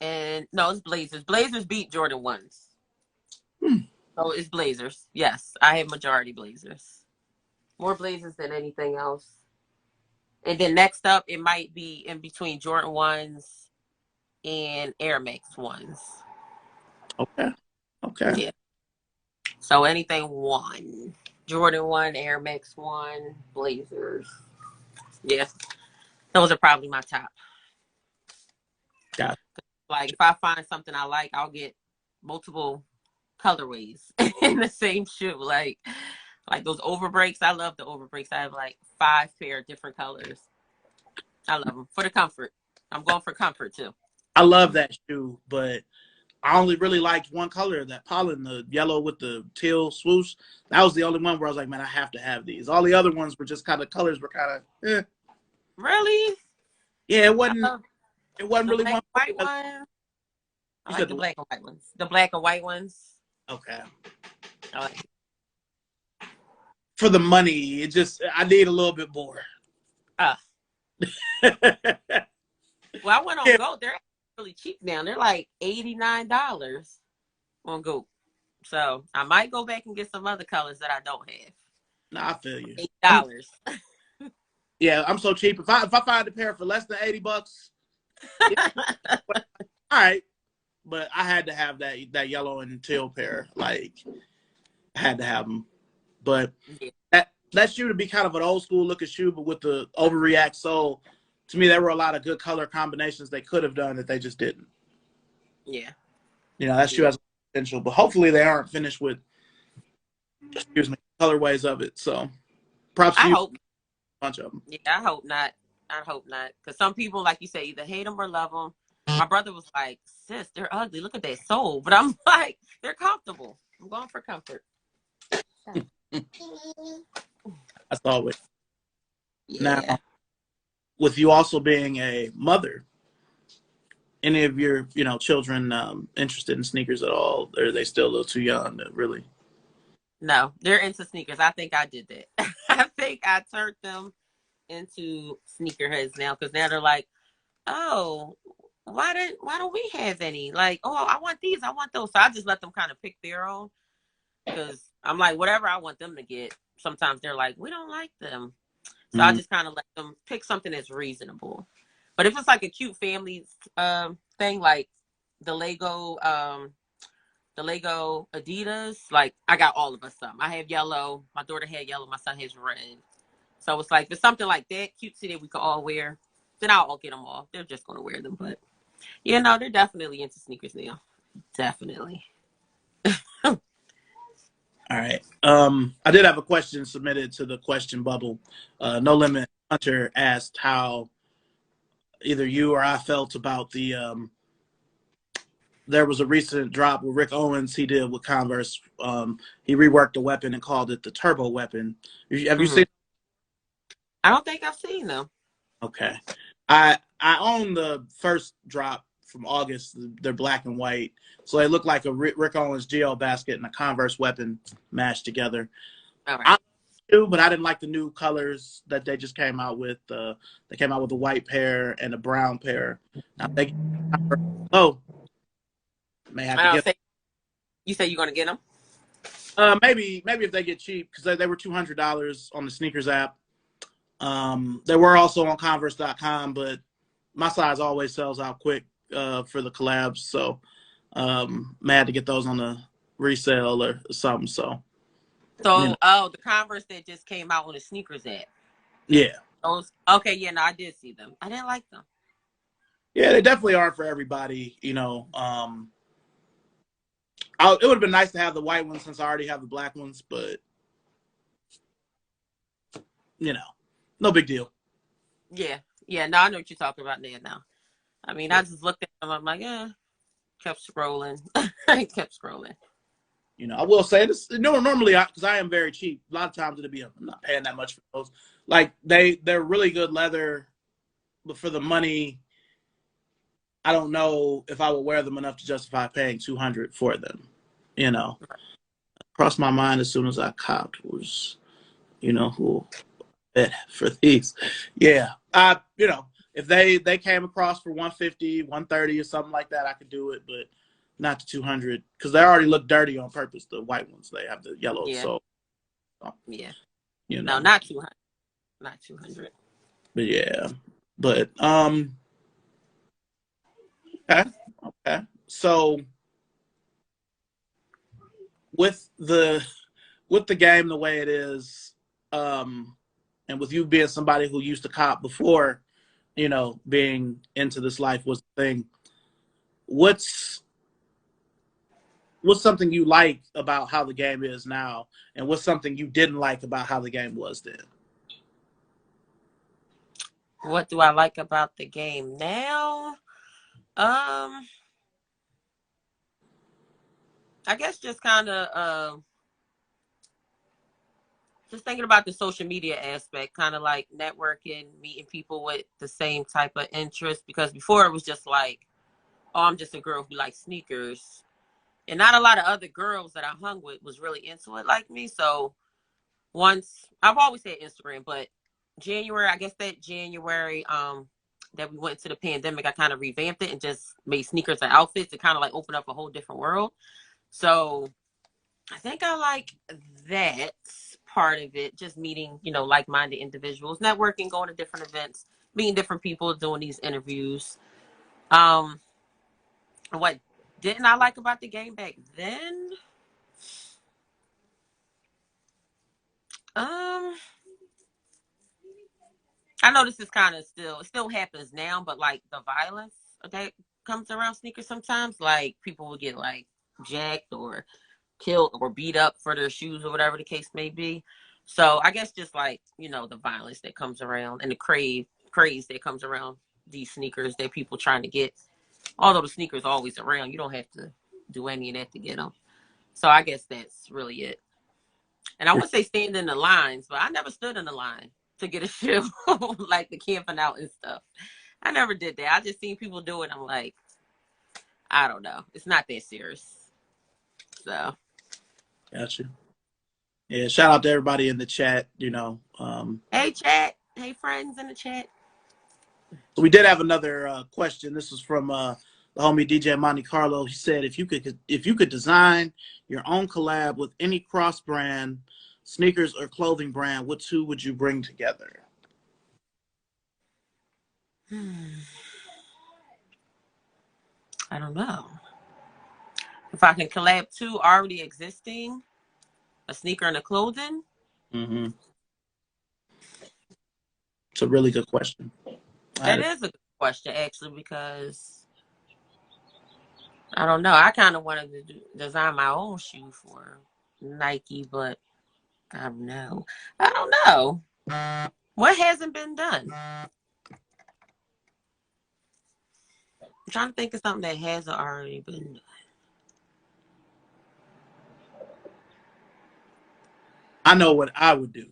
And no, it's Blazers. Blazers beat Jordan 1s. So it's Blazers. Yes, I have majority Blazers. More Blazers than anything else. And then next up, it might be in between Jordan 1s and Air Max 1s. Okay. Yeah. So anything 1. Jordan 1, Air Max 1, Blazers. Yeah. Those are probably my top. Got it. Like if I find something I like, I'll get multiple colorways in the same shoe. Like those overbreaks. I love the overbreaks. I have like 5 pair of different colors. I love them for the comfort. I'm going for comfort too. I love that shoe, but I only really liked one color, that pollen, the yellow with the teal swoosh. That was the only one where I was like, man, I have to have these. All the other ones were just kind of colors were kind of, Really? Yeah, it wasn't really one. White one. I like the black and white ones. The black and white ones. Okay. I like it. For the money, I need a little bit more. Well, I went on Go. They're really cheap now. They're like $89 on Go. So I might go back and get some other colors that I don't have. No, I feel you. $8. Yeah, I'm so cheap. If I find a pair for less than $80, yeah, all right. But I had to have that yellow and teal pair. Like, I had to have them. But that shoe to be kind of an old school looking shoe, but with the overreact sole, to me, there were a lot of good color combinations they could have done that they just didn't. Yeah. You know, that shoe Yeah. has potential, but hopefully they aren't finished with, excuse me, colorways of it. So props to I you, a hope. bunch of them. Yeah, I hope not. I hope not. Because some people, like you say, either hate them or love them. My brother was like, sis, they're ugly. Look at that sole. But I'm like, they're comfortable. I'm going for comfort. That's always. Now, Yeah. with you also being a mother, any of your, you know, children interested in sneakers at all? Or are they still a little too young to really? No, they're into sneakers. I think I did that. I think I turned them into sneakerheads now because now they're like, oh, why don't we have any? Like, oh, I want these, I want those. So I just let them kind of pick their own because I'm like, whatever I want them to get. Sometimes they're like, we don't like them, so I Mm, just kind of let them pick something that's reasonable. But if it's like a cute family thing, like the Lego the Lego Adidas, like I got all of us some. I have yellow. My daughter had yellow. My son has red. So it's like if it's something like that, cutesy that we could all wear, then I'll get them all. They're just gonna wear them, but yeah, no, they're definitely into sneakers now. Definitely. all right. I did have a question submitted to the question bubble. No Limit Hunter asked how either you or I felt about the there was a recent drop with Rick Owens he did with Converse. He reworked the weapon and called it the Turbo Weapon. Have you Hmm. seen? I don't think I've seen them. Okay, I own the first drop from August. They're black and white, so they look like a Rick Owens GL basket and a Converse weapon mashed together. All right. I do, but I didn't like the new colors that they just came out with. They came out with a white pair and a brown pair. Now they oh may have I to don't get. say you say you're gonna get them. Maybe if they get cheap because they were $200 on the sneakers app. They were also on Converse.com, but my size always sells out quick for the collabs, so may have to get those on the resale or something. So you know, So, oh, the Converse that just came out on the sneakers app. yeah, Those. Okay, yeah, no, I did see them. I didn't like them. yeah, they definitely aren't for everybody. You know, it would have been nice to have the white ones since I already have the black ones, but you know, no big deal. Yeah, yeah, no, I know what you're talking about there now. I mean, Yeah. I just looked at them. I'm like, kept scrolling. I kept scrolling. You know, I will say this. No, normally, because I am very cheap. A lot of times it'll be I'm not paying that much for those. Like they're really good leather, but for the money, I don't know if I would wear them enough to justify paying 200 for them. You know, crossed my mind as soon as I copped was, you know, who bet for these. Yeah, you know, if they came across for 150, 130 or something like that, I could do it, but not to 200 because they already look dirty on purpose. The white ones, they have the yellow, Yeah, so yeah. you No, know. not 200. Not 200. But yeah, but okay, okay. So with the game the way it is, and with you being somebody who used to cop before, you know, being into this life was the thing. What's what's something you like about how the game is now, and what's something you didn't like about how the game was then? What do I like about the game now? Um, I guess just kind of just thinking about the social media aspect, kind of like networking, meeting people with the same type of interest. Because before it was just like, oh, I'm just a girl who likes sneakers, and not a lot of other girls that I hung with was really into it like me. So once I've always said Instagram, but January, I guess that January, that we went to the pandemic, I kind of revamped it and just made sneakers and outfits to kind of like open up a whole different world. So I think I like that part of it, just meeting, like-minded individuals, networking, going to different events, meeting different people, doing these interviews. Um, what didn't I like about the game back then? Um, I know this is kind of it still happens now, but like the violence comes around sneakers sometimes. Like people will get like jacked or killed or beat up for their shoes or whatever the case may be. So I guess just like, you know, the violence that comes around and the craze that comes around these sneakers that people trying to get. Although the sneakers always around, you don't have to do any of that to get them. So I guess that's really it. And I would say stand in the lines, but I never stood in the line to get a shoe, like the camping out and stuff. I never did that. I just seen people do it. I'm like, I don't know. It's not that serious. So. Gotcha. Yeah, shout out to everybody in the chat, you know. Hey, chat. Hey, friends in the chat. So we did have another question. This is from the homie DJ Monte Carlo. He said, if you could design your own collab with any cross brand, sneakers or clothing brand, what two would you bring together? I don't know. If I can collab two already existing, a sneaker and a clothing. Mm-hmm. It's a really good question. That is a good question, actually, because I don't know. I kind of wanted to design my own shoe for Nike, but I don't know. I don't know. What hasn't been done? I'm trying to think of something that hasn't already been done. I know what I would do.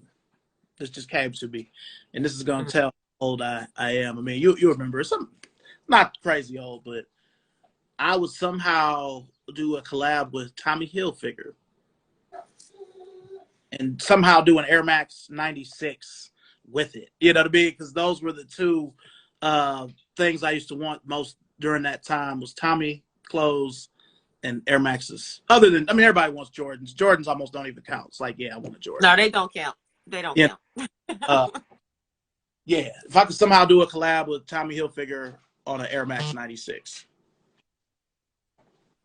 This just came to me, and this is gonna tell how old I am. I mean, you remember some, not crazy old, but I would somehow do a collab with Tommy Hilfiger, and somehow do an Air Max 96 with it. You know what I mean? Because those were the two things I used to want most during that time was Tommy clothes and Air Maxes. Other than, I mean, everybody wants Jordans. Jordans almost don't even count. It's like, yeah, I want a Jordan. No, they don't count. They don't count. Yeah, if I could somehow do a collab with Tommy Hilfiger on an Air Max 96.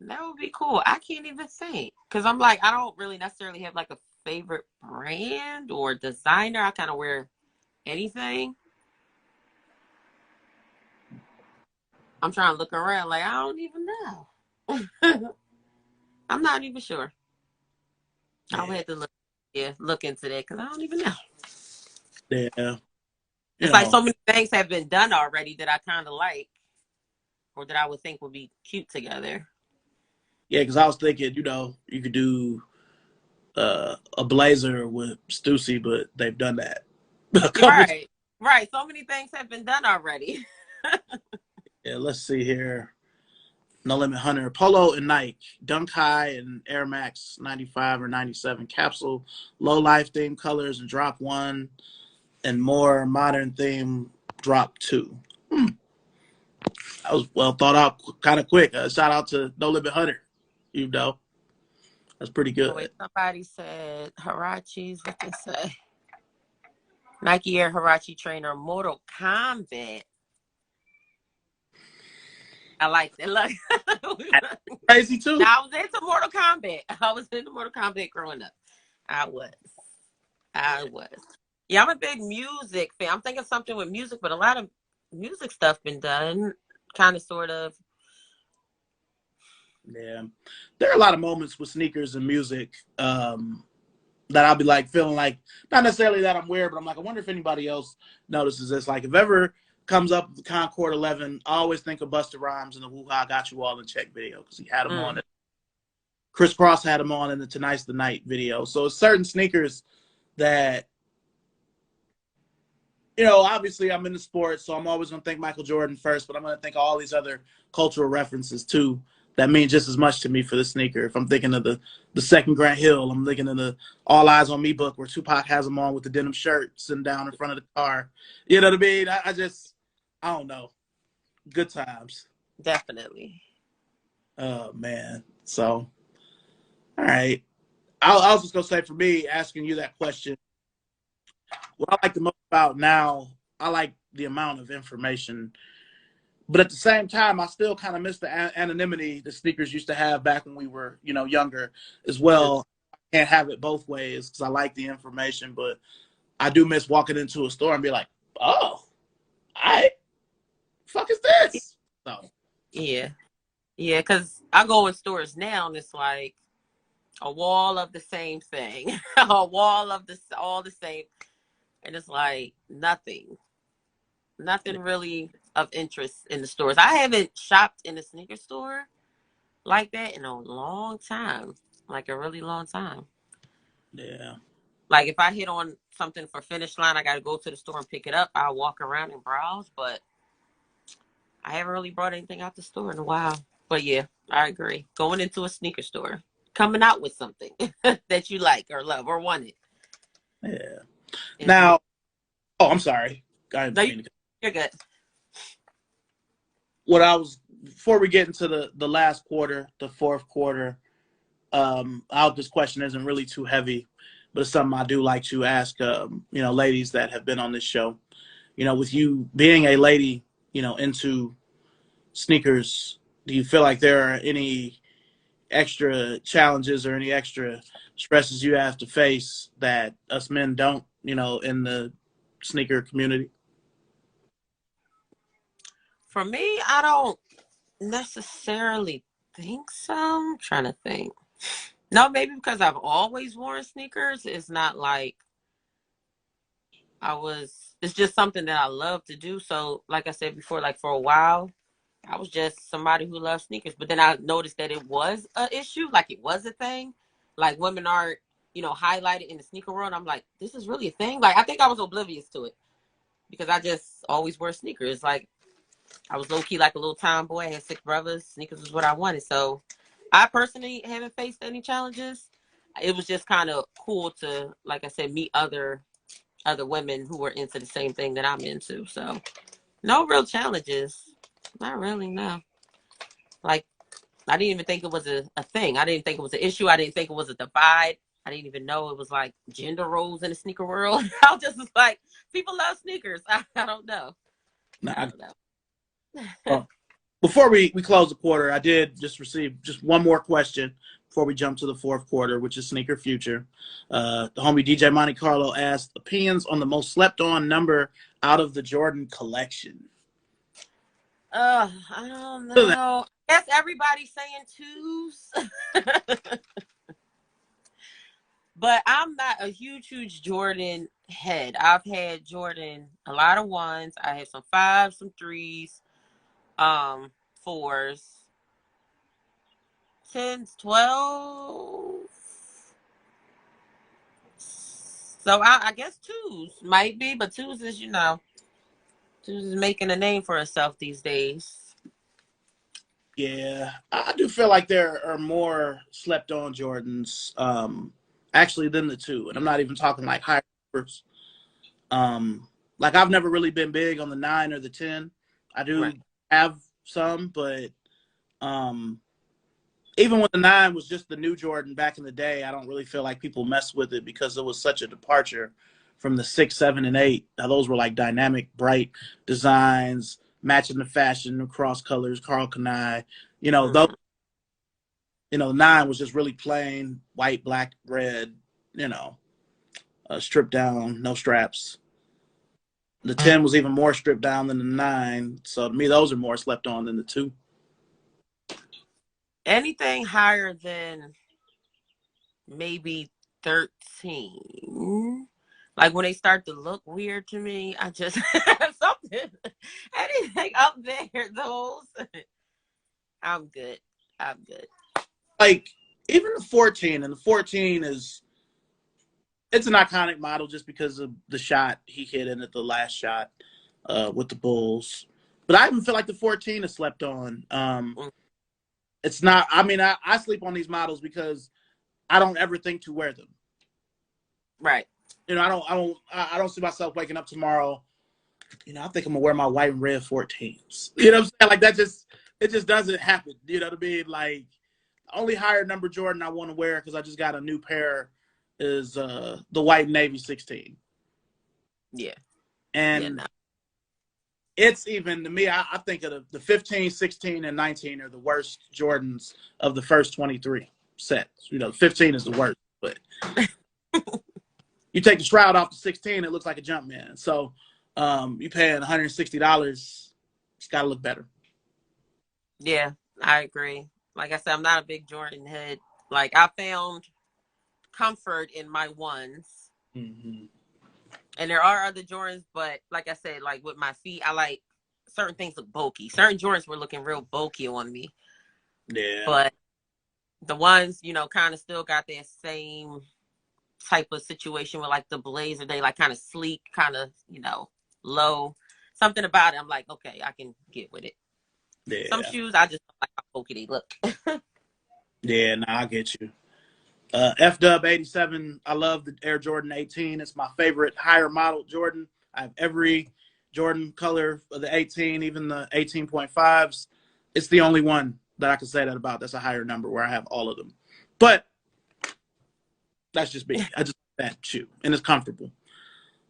That would be cool. I can't even think because I'm like, I don't really necessarily have like a favorite brand or designer. I kind of wear anything. I'm trying to look around like, I don't even know. I'm not even sure. Yeah. I would have to look into that because I don't even know. Yeah. It's like so many things have been done already that I kind of like or that I would think would be cute together. Yeah, because I was thinking, you know, you could do a blazer with Stussy, but they've done that. Right. So many things have been done already. Yeah, let's see here. No Limit Hunter, Polo and Nike, Dunk High and Air Max 95 or 97 capsule, low life theme colors and drop 1, and more modern theme drop 2. That was well thought out, kind of quick. Shout out to No Limit Hunter. You know, that's pretty good. Wait, somebody said Hirachis. What they say? Nike Air Hirachi Trainer Mortal Kombat. I like that. Look, crazy too. Now, I was into Mortal Kombat. I was into Mortal Kombat growing up. I was. Yeah, I'm a big music fan. I'm thinking something with music, but a lot of music stuff been done, kind of, sort of. Yeah, there are a lot of moments with sneakers and music that I'll be like feeling like not necessarily that I'm weird, but I'm like, I wonder if anybody else notices this. Like, if ever comes up with the Concord 11, I always think of Busta Rhymes and the Woo Ha Got You All in Check video because he had them on it. Chris Cross had them on in the Tonight's the Night video. So it's certain sneakers that, you know, obviously I'm into sports, so I'm always going to think Michael Jordan first, but I'm going to think of all these other cultural references too that mean just as much to me for the sneaker. If I'm thinking of the second Grant Hill, I'm thinking of the All Eyes on Me book where Tupac has them on with the denim shirt sitting down in front of the car. You know what I mean? I don't know. Good times. Definitely. Oh, man. So, all right. I was just going to say, for me, asking you that question, what I like the most about now, I like the amount of information. But at the same time, I still kind of miss the anonymity the sneakers used to have back when we were, you know, younger as well. I can't have it both ways because I like the information, but I do miss walking into a store and be like, oh, fuck is this? So Yeah. Yeah, because I go in stores now and it's like a wall of the same thing, a wall of all the same, and it's like nothing really of interest in the stores. I haven't shopped in a sneaker store like that in a long time, like a really long time. Yeah. Like if I hit on something for Finish Line, I got to go to the store and pick it up. I'll walk around and browse, but I haven't really brought anything out the store in a while. But yeah, I agree. Going into a sneaker store, coming out with something that you like or love or wanted Yeah. is more. Now, oh, I'm sorry. I No, didn't mean to. you're good. What I was before we get into the last quarter, the fourth quarter. I hope this question isn't really too heavy, but it's something I do like to ask. Ladies that have been on this show. With you being a lady, into sneakers, do you feel like there are any extra challenges or any extra stresses you have to face that us men don't, in the sneaker community? For me, I don't necessarily think so. I'm trying to think. No, maybe because I've always worn sneakers. It's not like it's just something that I love to do. So, like I said before, like for a while, I was just somebody who loved sneakers. But then I noticed that it was an issue, like it was a thing. Like women aren't, highlighted in the sneaker world. I'm like, this is really a thing. Like I think I was oblivious to it because I just always wear sneakers. Like I was low key like a little tomboy. I had 6 brothers. Sneakers was what I wanted. So I personally haven't faced any challenges. It was just kind of cool to, like I said, meet other women who were into the same thing that I'm into. So no real challenges. Not really, no. Like I didn't even think it was a thing. I didn't think it was an issue. I didn't think it was a divide. I didn't even know it was like gender roles in the sneaker world. I was just like, people love sneakers. I don't know. I Nah, don't know. well, before we close the quarter, I did just receive just one more question before we jump to the fourth quarter, which is sneaker future. The homie DJ Monte Carlo asked opinions on the most slept on number out of the Jordan collection. I don't know. I guess everybody's saying twos. But I'm not a huge Jordan head. I've had Jordan a lot of ones. I have some fives, some threes, fours, 10s, 12. So I guess twos might be, but twos is, twos is making a name for itself these days. Yeah, I do feel like there are more slept on Jordans, actually than the two, and I'm not even talking like high numbers. Like I've never really been big on the 9 or the 10. I Right. do have some, but um, even when the 9 was just the new Jordan back in the day, I don't really feel like people mess with it because it was such a departure from the 6, 7, and 8. Now those were like dynamic, bright designs, matching the fashion, the cross colors, Carl Kanai. Those. Mm-hmm. 9 was just really plain white, black, red. You know, stripped down, no straps. The 10 was even more stripped down than the 9. So to me, those are more slept on than the 2. Anything higher than maybe 13. Like when they start to look weird to me, I just something anything up there, those I'm good. I'm good. Like even the 14, and the 14 it's an iconic model just because of the shot he hit in it, the last shot with the Bulls. But I even feel like the 14 is slept on. It's not. I mean, I sleep on these models because I don't ever think to wear them. Right. I don't see myself waking up tomorrow. I think I'm gonna wear my white and red 14s. You know what I'm saying? Like it just doesn't happen. You know what I mean? Like the only higher number Jordan I want to wear because I just got a new pair is the white navy 16. Yeah. Yeah. And No. it's even to me, I think of the 15, 16, and 19 are the worst Jordans of the first 23 sets. 15 is the worst, but you take the shroud off the 16, it looks like a jump man. So you paying $160, it's got to look better. Yeah, I agree. Like I said, I'm not a big Jordan head. Like I found comfort in my ones. Mm-hmm. And there are other Jordans, but like I said, like with my feet, I like certain things look bulky. Certain Jordans were looking real bulky on me. Yeah. But the ones, kind of still got that same type of situation with like the blazer. They like kind of sleek, kind of, low. Something about it. I'm like, okay, I can get with it. Some Yeah. shoes, I just don't like how bulky they look. Yeah, nah, I get you. F-Dub 87, I love the Air Jordan 18. It's my favorite higher model Jordan. I have every Jordan color of the 18, even the 18.5s. It's the only one that I can say that about. That's a higher number where I have all of them. But that's just me. I just like that shoe, and it's comfortable.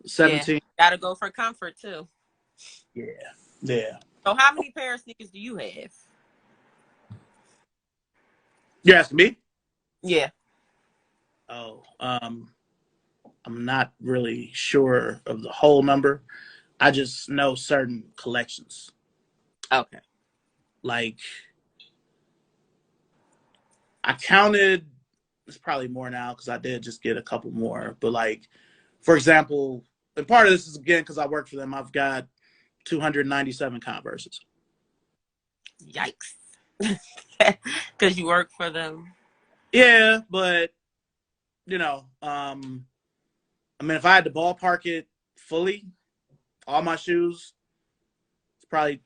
Yeah, 17. gotta go for comfort too. Yeah. Yeah. So how many pair of sneakers do you have? You're asking me? Yeah. Oh, I'm not really sure of the whole number. I just know certain collections. Okay. Like, I counted, it's probably more now because I did just get a couple more. But, like, for example, and part of this is again because I work for them, I've got 297 Converses. Yikes. Because you work for them. Yeah, but, I mean, if I had to ballpark it fully, all my shoes, it's probably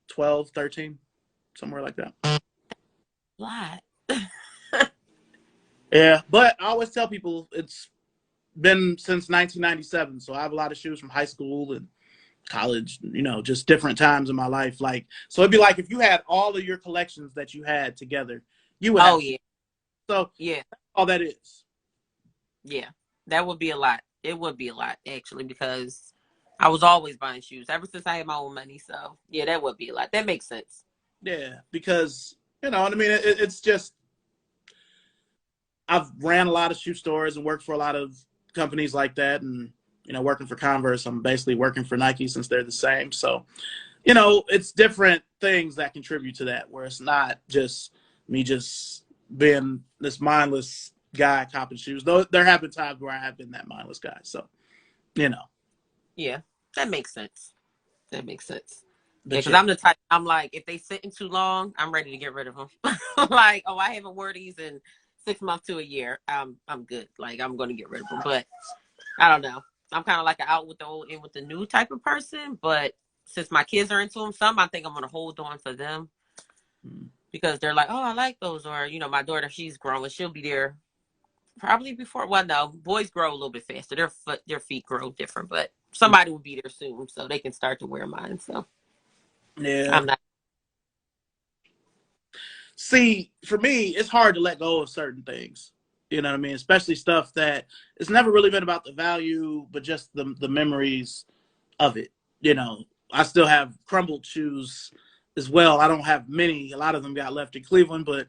12, 13, somewhere like that. What? Yeah, but I always tell people it's been since 1997, so I have a lot of shoes from high school and college, just different times in my life. Like, so it'd be like if you had all of your collections that you had together, you would Oh, have. yeah. So Yeah. that's all that is. Yeah. That would be a lot. It would be a lot, actually, because I was always buying shoes ever since I had my own money. So, yeah, that would be a lot. That makes sense. Yeah, because what I mean. It's just I've ran a lot of shoe stores and worked for a lot of companies like that, and working for Converse, I'm basically working for Nike since they're the same. So it's different things that contribute to that, where it's not just me just being this mindless guy copping shoes. Though there have been times where I have been that mindless guy. So, you know, Yeah. That makes sense. That makes sense. Yeah, but because yeah, I'm the type, I'm like, if they sitting too long, I'm ready to get rid of them. Like, oh, I haven't worn these in 6 months to a year. I'm good. Like, I'm going to get rid of them. But I don't know. I'm kind of like an out with the old, in with the new type of person. But since my kids are into them, some I think I'm going to hold on for them because they're like, oh, I like those. Or, my daughter, she's growing. She'll be there probably before. Well, no, boys grow a little bit faster. Their feet grow different. But somebody will be there soon so they can start to wear mine. So yeah. I'm not. See, for me, it's hard to let go of certain things. You know what I mean? Especially stuff that it's never really been about the value, but just the memories of it. I still have crumbled shoes as well. I don't have many. A lot of them got left in Cleveland, but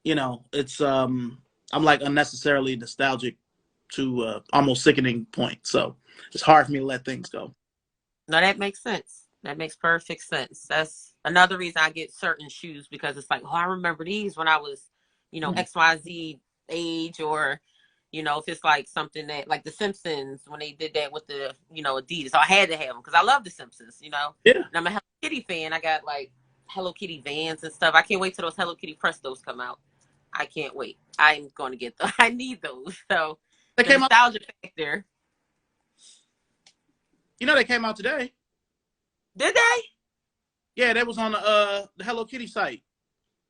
it's I'm like unnecessarily nostalgic to almost sickening point. So it's hard for me to let things go. No, that makes sense. That makes perfect sense. That's another reason I get certain shoes because it's like, oh, I remember these when I was, Mhm. XYZ age, or, if it's like something that, like the Simpsons when they did that with the, Adidas. So I had to have them because I love the Simpsons. Yeah. And I'm a Hello Kitty fan. I got like Hello Kitty Vans and stuff. I can't wait till those Hello Kitty Prestos come out. I can't wait. I'm going to get those. I need those. So They the came out. nostalgia factor. They came out today. Did they? Yeah, that was on the Hello Kitty site.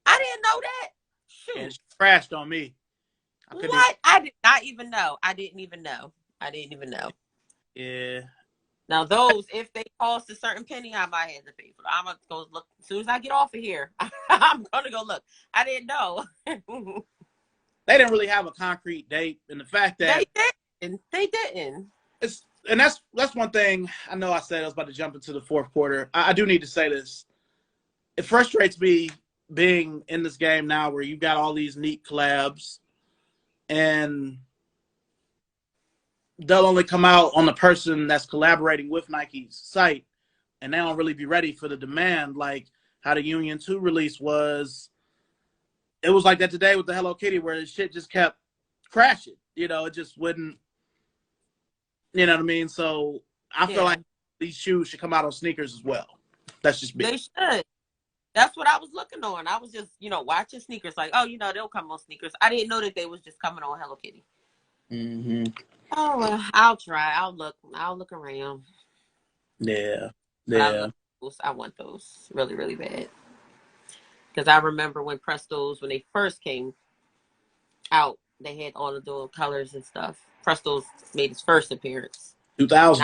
I didn't know that. And Shoot. she crashed on me. I couldn't even. What? I did not even know. I didn't even know. I didn't even know. Yeah. Now those, if they cost a certain penny, I might have to pay for them. I'm gonna go look as soon as I get off of here. I'm gonna go look. I didn't know. They didn't really have a concrete date, and the fact that They didn't. They didn't. it's and that's one thing. I know I said I was about to jump into the fourth quarter. I do need to say this. It frustrates me being in this game now where you've got all these neat collabs and they'll only come out on the person that's collaborating with Nike's site and they don't really be ready for the demand. Like, how the Union 2 release was. It was like that today with the Hello Kitty, where the shit just kept crashing. It just wouldn't. You know what I mean? So I feel Yeah, like these shoes should come out on sneakers as well. That's just me. they should. That's what I was looking on. I was just, watching sneakers. Like, oh, they'll come on sneakers. I didn't know that they was just coming on Hello Kitty. Mm-hmm. Oh well, I'll try. I'll look. I'll look around. Yeah, But I yeah, love those. I want those really, really bad. Because I remember when Prestos, when they first came out, they had all the dual colors and stuff. Prestos made its first appearance, and 2000.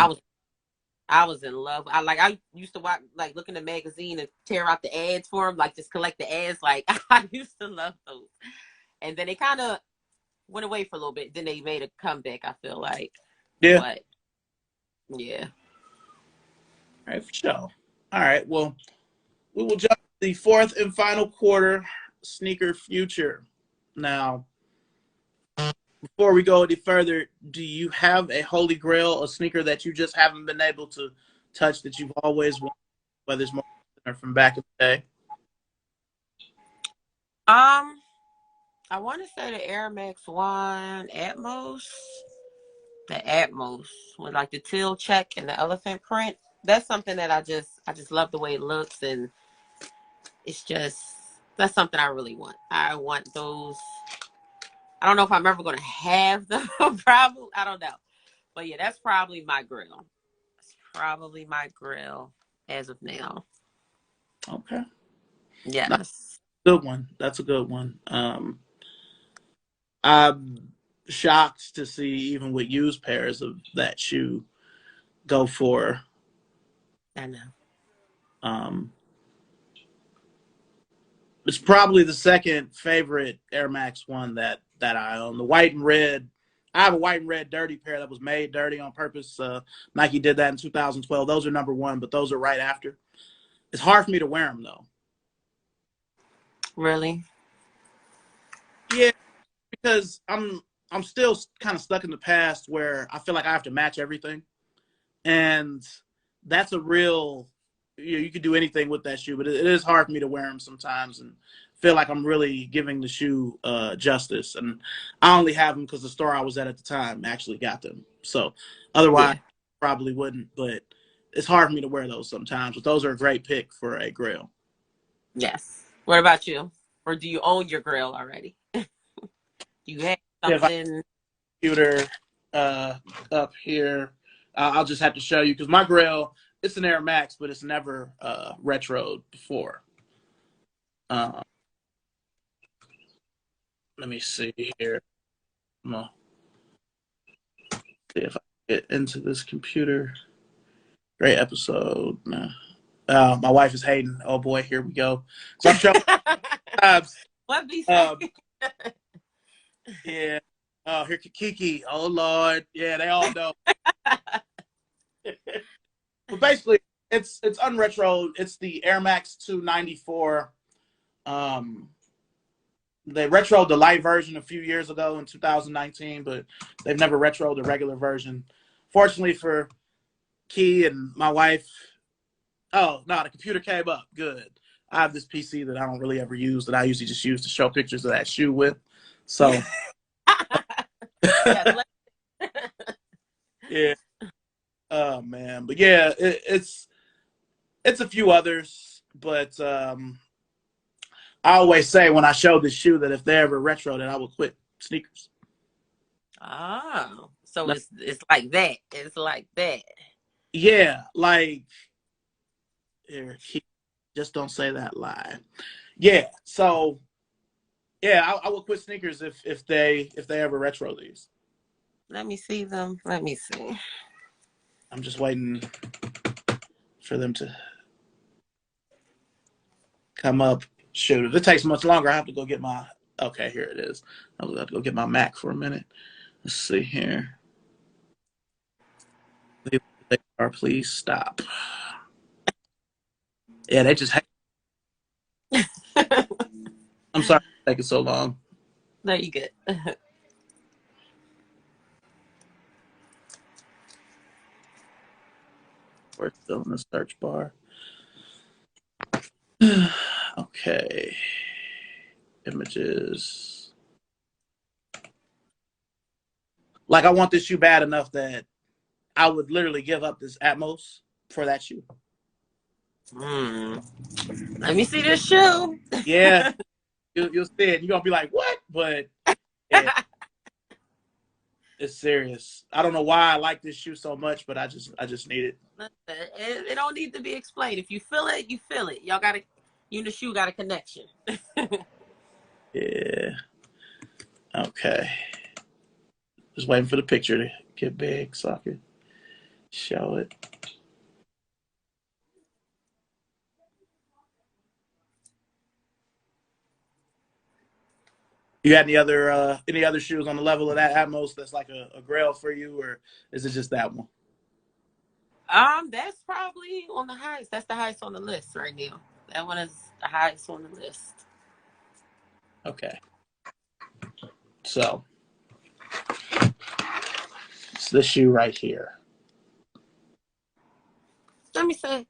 I was in love. I used to watch, like, look in the magazine and tear out the ads for them, like just collect the ads. Like I used to love those, and then they kind of went away for a little bit. Then they made a comeback. I feel like, Yeah. but yeah. All right, for sure. All right. Well, we will jump to the fourth and final quarter sneaker future. Now, before we go any further, do you have a holy grail, a sneaker that you just haven't been able to touch that you've always wanted, whether it's more or from back in the day? I want to say the Air Max One Atmos, the Atmos with like the teal check and the elephant print. That's something that I just love the way it looks, and it's just that's something I really want. I want those. I don't know if I'm ever going to have them. Probably, I don't know, but yeah, that's probably my grill. It's probably my grill as of now. Okay. That's Yes. a good one. That's a good one. I'm shocked to see even with used pairs of that shoe go for I know. um it's probably the second favorite Air Max One that I own. The white and red. I have a white and red dirty pair that was made dirty on purpose. Nike did that in 2012. Those are number one, but those are right after. It's hard for me to wear them though. Really? Yeah, because I'm still kind of stuck in the past where I feel like I have to match everything, and that's a real. You could do anything with that shoe, but it is hard for me to wear them sometimes and feel like I'm really giving the shoe justice. And I only have them because the store I was at the time actually got them. So otherwise, Yeah. probably wouldn't. But it's hard for me to wear those sometimes. But those are a great pick for a grill. Yes. What about you? Or do you own your grill already? You have If I something. computer up here, I'll just have to show you because my grill it's an Air Max, but it's never retroed before. Uh, let me see here. I'm gonna see if I can get into this computer. Great episode. Nah. My wife is hating. Oh boy, here we go. So I've shown times. What be saying? Um, yeah. Oh, here Kiki. Oh Lord. Yeah, they all know. But basically, it's unretro. It's the Air Max 294. Um, they retroed the light version a few years ago in 2019, but they've never retroed the regular version. Fortunately for Key and my wife, oh no, the computer came up. Good. I have this PC that I don't really ever use that I usually just use to show pictures of that shoe with. So Yes. yeah. Oh man, but yeah, it's a few others, but I always say when I show this shoe that if they ever retro, then I will quit sneakers. Oh, so it's like that. It's like that. Yeah, like here, just don't say that lie. Yeah, so yeah, I will quit sneakers if they ever retro these. Let me see them. Let me see. I'm just waiting for them to come up. Shoot, if it takes much longer, I have to go get my. Okay, here it is. I was about to go get my Mac for a minute. Let's see here. They are. Please stop. Yeah, they just. I'm sorry it's taking so long. No, you good. We're still in the search bar. Okay. Images. Like I want this shoe bad enough that I would literally give up this Atmos for that shoe. Let me see this shoe. Yeah, you'll see it. You're gonna be like, what? But yeah, it's serious. I don't know why I like this shoe so much, but I just need it. It don't need to be explained. If you feel it, you feel it. Y'all gotta, you and the shoe got a connection. Yeah. Okay. Just waiting for the picture to get big so I can show it. You got any other shoes on the level of that Atmos that's like a grail for you, or is it just that one? That's probably on the highest. That's the highest on the list right now. That one is the highest on the list. Okay. So it's this shoe right here. Let me say.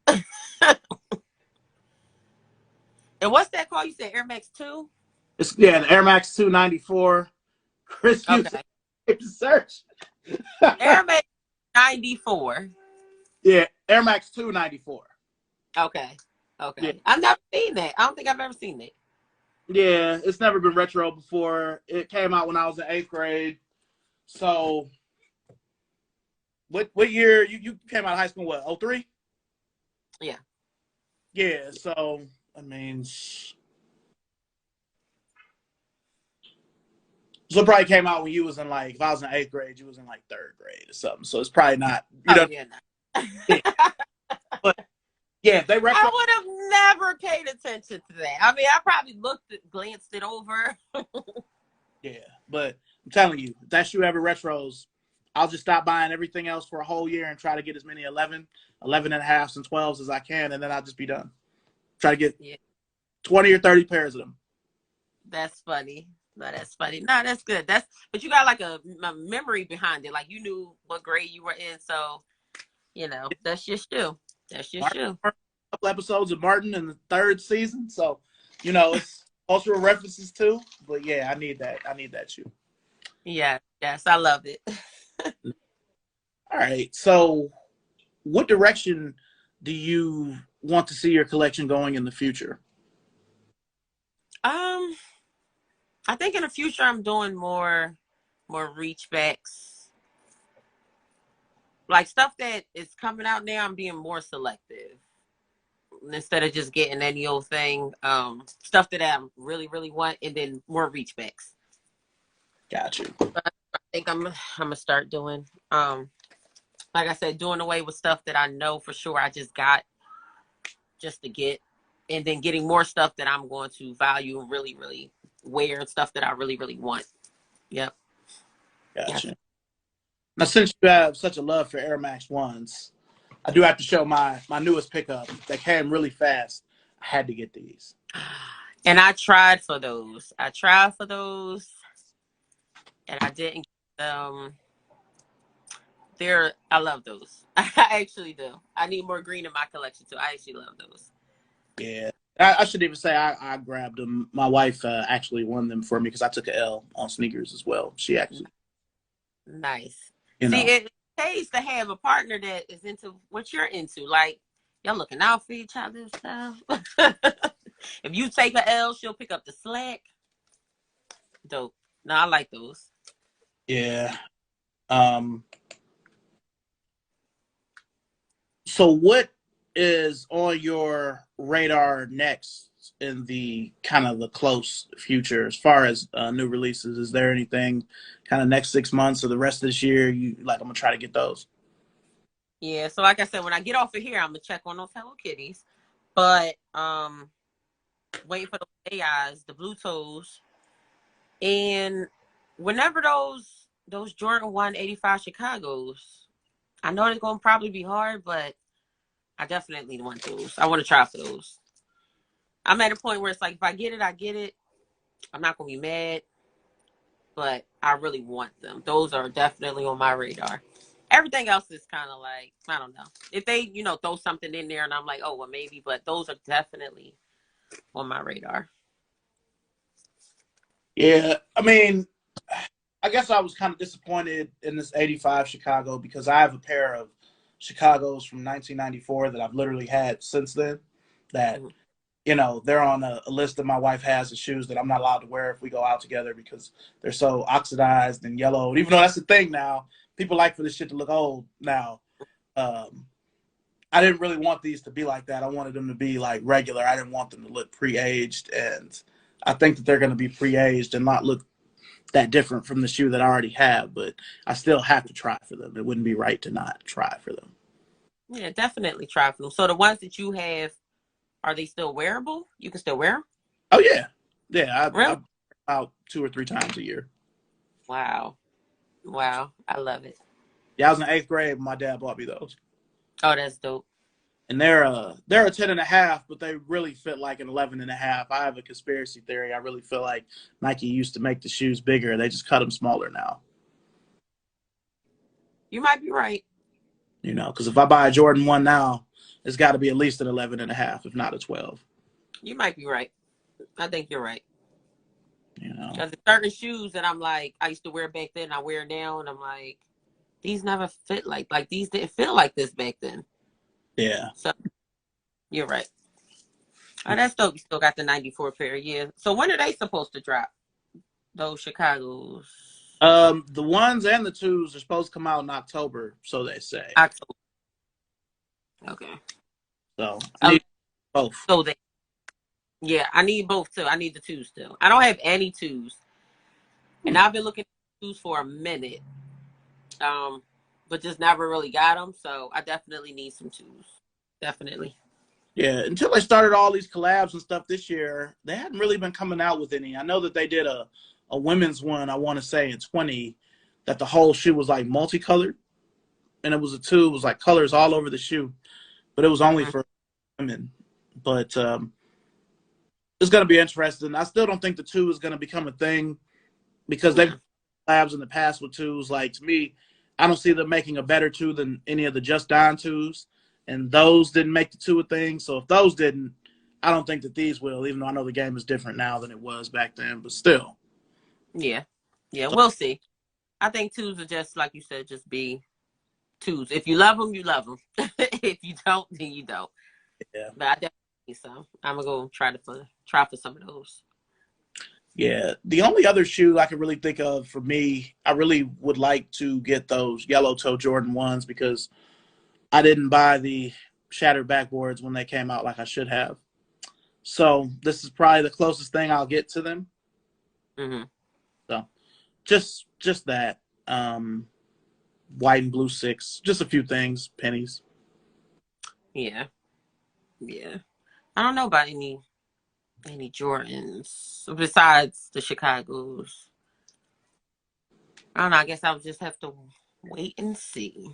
And what's that called? You said Air Max 2? It's the Air Max 294. Chris used Okay. to search. Air Max 94. Yeah, Air Max 294. Okay. Yeah. I've never seen that. I don't think I've ever seen that. Yeah, it's never been retro before. It came out when I was in 8th grade. So what year you came out of high school? What, 03? Yeah. Yeah, so I mean, so it probably came out when you was in like, if I was in 8th grade, you was in like 3rd grade or something. So it's probably not, Yeah. No. yeah. But yeah, they retro. I would have never paid attention to that. I mean, I probably glanced it over. Yeah, but I'm telling you, if that shoe ever retros, I'll just stop buying everything else for a whole year and try to get as many 11 and a halves and 12s as I can, and then I'll just be done. Try to get 20 or 30 pairs of them. That's funny. No, that's funny. No, that's good. But you got like a memory behind it. Like you knew what grade you were in, so that's your shoe. That's your shoe. A couple episodes of Martin in the 3rd season, so it's cultural references too. But yeah, I need that shoe. Yeah, yes, I love it. All right, so what direction do you want to see your collection going in the future? I think in the future I'm doing more reach backs. Like stuff that is coming out now, I'm being more selective. Instead of just getting any old thing. Stuff that I really, really want, and then more reach backs. Got you. I think I'm gonna start doing like I said, doing away with stuff that I know for sure I just got just to get, and then getting more stuff that I'm going to value and really, really wear, and stuff that I really, really want. Yep. Gotcha. Yep. Now, since you have such a love for Air Max 1s, I do have to show my newest pickup that came really fast. I had to get these. And I tried for those. And I didn't get them. I love those. I actually do. I need more green in my collection too. I actually love those. Yeah. I should even say I grabbed them. My wife actually won them for me because I took a L on sneakers as well. She actually. Nice. See, it pays to have a partner that is into what you're into. Like, y'all looking out for each other and stuff. If you take a L, she'll pick up the slack. Dope. No, I like those. Yeah. So what is on your radar next in the kind of the close future as far as new releases? Is there anything kind of next 6 months or the rest of this year I'm gonna try to get those? Yeah, so like I said, when I get off of here, I'm gonna check on those Hello Kitties. But waiting for the AIs, the blue toes, and whenever those Jordan 185 Chicago's, I know it's gonna probably be hard, but I definitely want those. I want to try for those. I'm at a point where it's like, if I get it, I get it. I'm not gonna be mad, but I really want them. Those are definitely on my radar. Everything else is kind of like, I don't know. If they, throw something in there and I'm like, oh, well, maybe, but those are definitely on my radar. Yeah, I mean, I guess I was kind of disappointed in this 85 Chicago because I have a pair of Chicago's from 1994 that I've literally had since then that, Mhm. they're on a list that my wife has of shoes that I'm not allowed to wear if we go out together because they're so oxidized and yellowed. Even though that's the thing now, people like for this shit to look old now. Um, I didn't really want these to be like that. I wanted them to be like regular. I didn't want them to look pre-aged, and I think that they're going to be pre-aged and not look that different from the shoe that I already have. But I still have to try for them. It wouldn't be right to not try for them. Yeah, definitely try for them. So the ones that you have, are they still wearable? You can still wear them? Oh yeah, yeah. Really? I about 2 or 3 times a year. Wow. Wow. I love it. Yeah, I was in 8th grade when my dad bought me those. Oh, that's dope. And they're a 10.5, but they really fit like an 11.5. I have a conspiracy theory. I really feel like Nike used to make the shoes bigger. They just cut them smaller now. You might be right. Because if I buy a Jordan 1 now, it's got to be at least an 11.5, if not a 12. You might be right. I think you're right. You know. Because there's certain shoes that I'm like, I used to wear back then, I wear now, and I'm like, these never fit like these didn't feel like this back then. Yeah. So you're right. Oh, that's dope. You still got the 94 pair. Yeah. So when are they supposed to drop? Those Chicago's? The ones and the twos are supposed to come out in October, so they say. October. Okay. So I need both. So yeah, I need both too. I need the twos still. I don't have any twos. And I've been looking at twos for a minute. But just never really got them. So I definitely need some twos. Definitely. Yeah, until they started all these collabs and stuff this year, they hadn't really been coming out with any. I know that they did a women's one, I want to say in 20, that the whole shoe was like multicolored. And it was a two, it was like colors all over the shoe. But it was only for women. But it's going to be interesting. I still don't think the two is going to become a thing because they've collabs in the past with twos. Like, to me, I don't see them making a better two than any of the Just Don twos. And those didn't make the two a thing. So if those didn't, I don't think that these will, even though I know the game is different now than it was back then. But still. Yeah. Yeah, we'll see. I think twos are just, like you said, just be twos. If you love them, you love them. If you don't, then you don't. Yeah. But I definitely need some. I'm going to go try for some of those. Yeah. The only other shoe I can really think of for me, I really would like to get those yellow toe Jordan 1s because I didn't buy the shattered backboards when they came out like I should have. So this is probably the closest thing I'll get to them. Mm-hmm. So just that. White and blue 6. Just a few things, pennies. Yeah. Yeah. I don't know about any Jordans besides the Chicago's. I don't know. I guess I'll just have to wait and see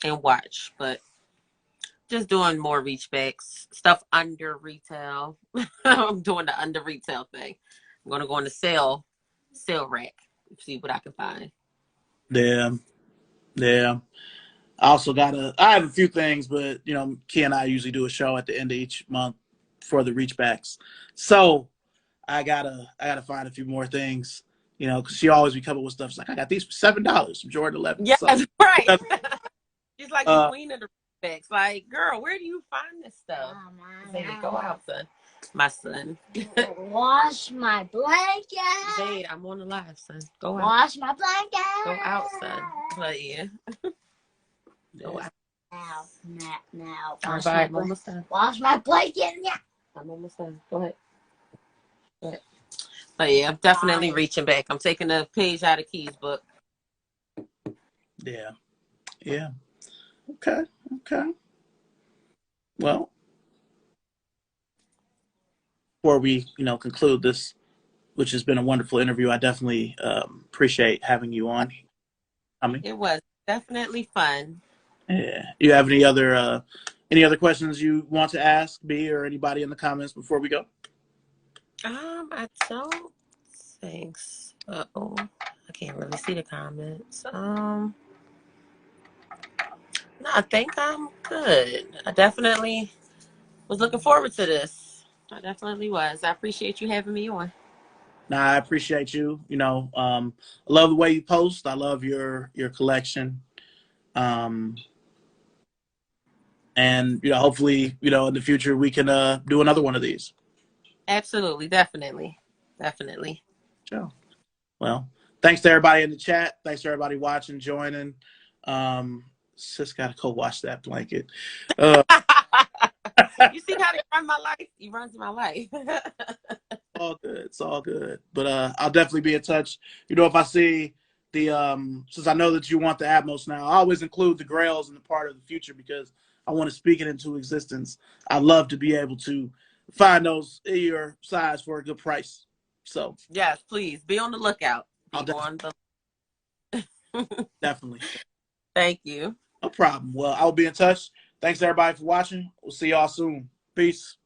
and watch. But just doing more reach backs, stuff under retail. I'm doing the under retail thing. I'm gonna go on the sale rack, see what I can find. Yeah. I have a few things, but Key and I usually do a show at the end of each month for the reach backs. So I gotta find a few more things, because she always be coming with stuff. She's like, I got these for $7 from Jordan 11. Yes, so, right. She's like the queen of the backs. Like, girl, where do you find this stuff? Zayda, go out, son. My son. Wash my blanket. Zayda, I'm on the live, son. Go out. Wash my blanket. Go out, son. But yeah. Go out. Now. All right, I'm almost done. Wash my blanket. Yeah. I'm almost done. Go ahead. But yeah, I'm definitely reaching back. I'm taking a page out of Key's book. Yeah. Okay. Well, before we, conclude this, which has been a wonderful interview, I definitely appreciate having you on. It was definitely fun. Yeah. You have any other questions you want to ask me or anybody in the comments before we go? I don't think so. I can't really see the comments. No, I think I'm good. I definitely was looking forward to this. I definitely was. I appreciate you having me on. Nah, I appreciate you. I love the way you post. I love your collection. Um, and hopefully, in the future we can do another one of these. Absolutely, definitely, definitely. Sure. Well, thanks to everybody in the chat. Thanks to everybody watching, joining. Sis got to go wash that blanket. Uh, You see how they run my life? He runs my life. all good. It's all good. But I'll definitely be in touch. If I see the since I know that you want the Atmos now, I always include the Grails in the part of the future because I want to speak it into existence. I love to be able to find those in your size for a good price. So Yes, please be on the lookout. I'll Be on the. definitely. Thank you. No problem. Well, I'll be in touch. Thanks everybody for watching. We'll see y'all soon. Peace.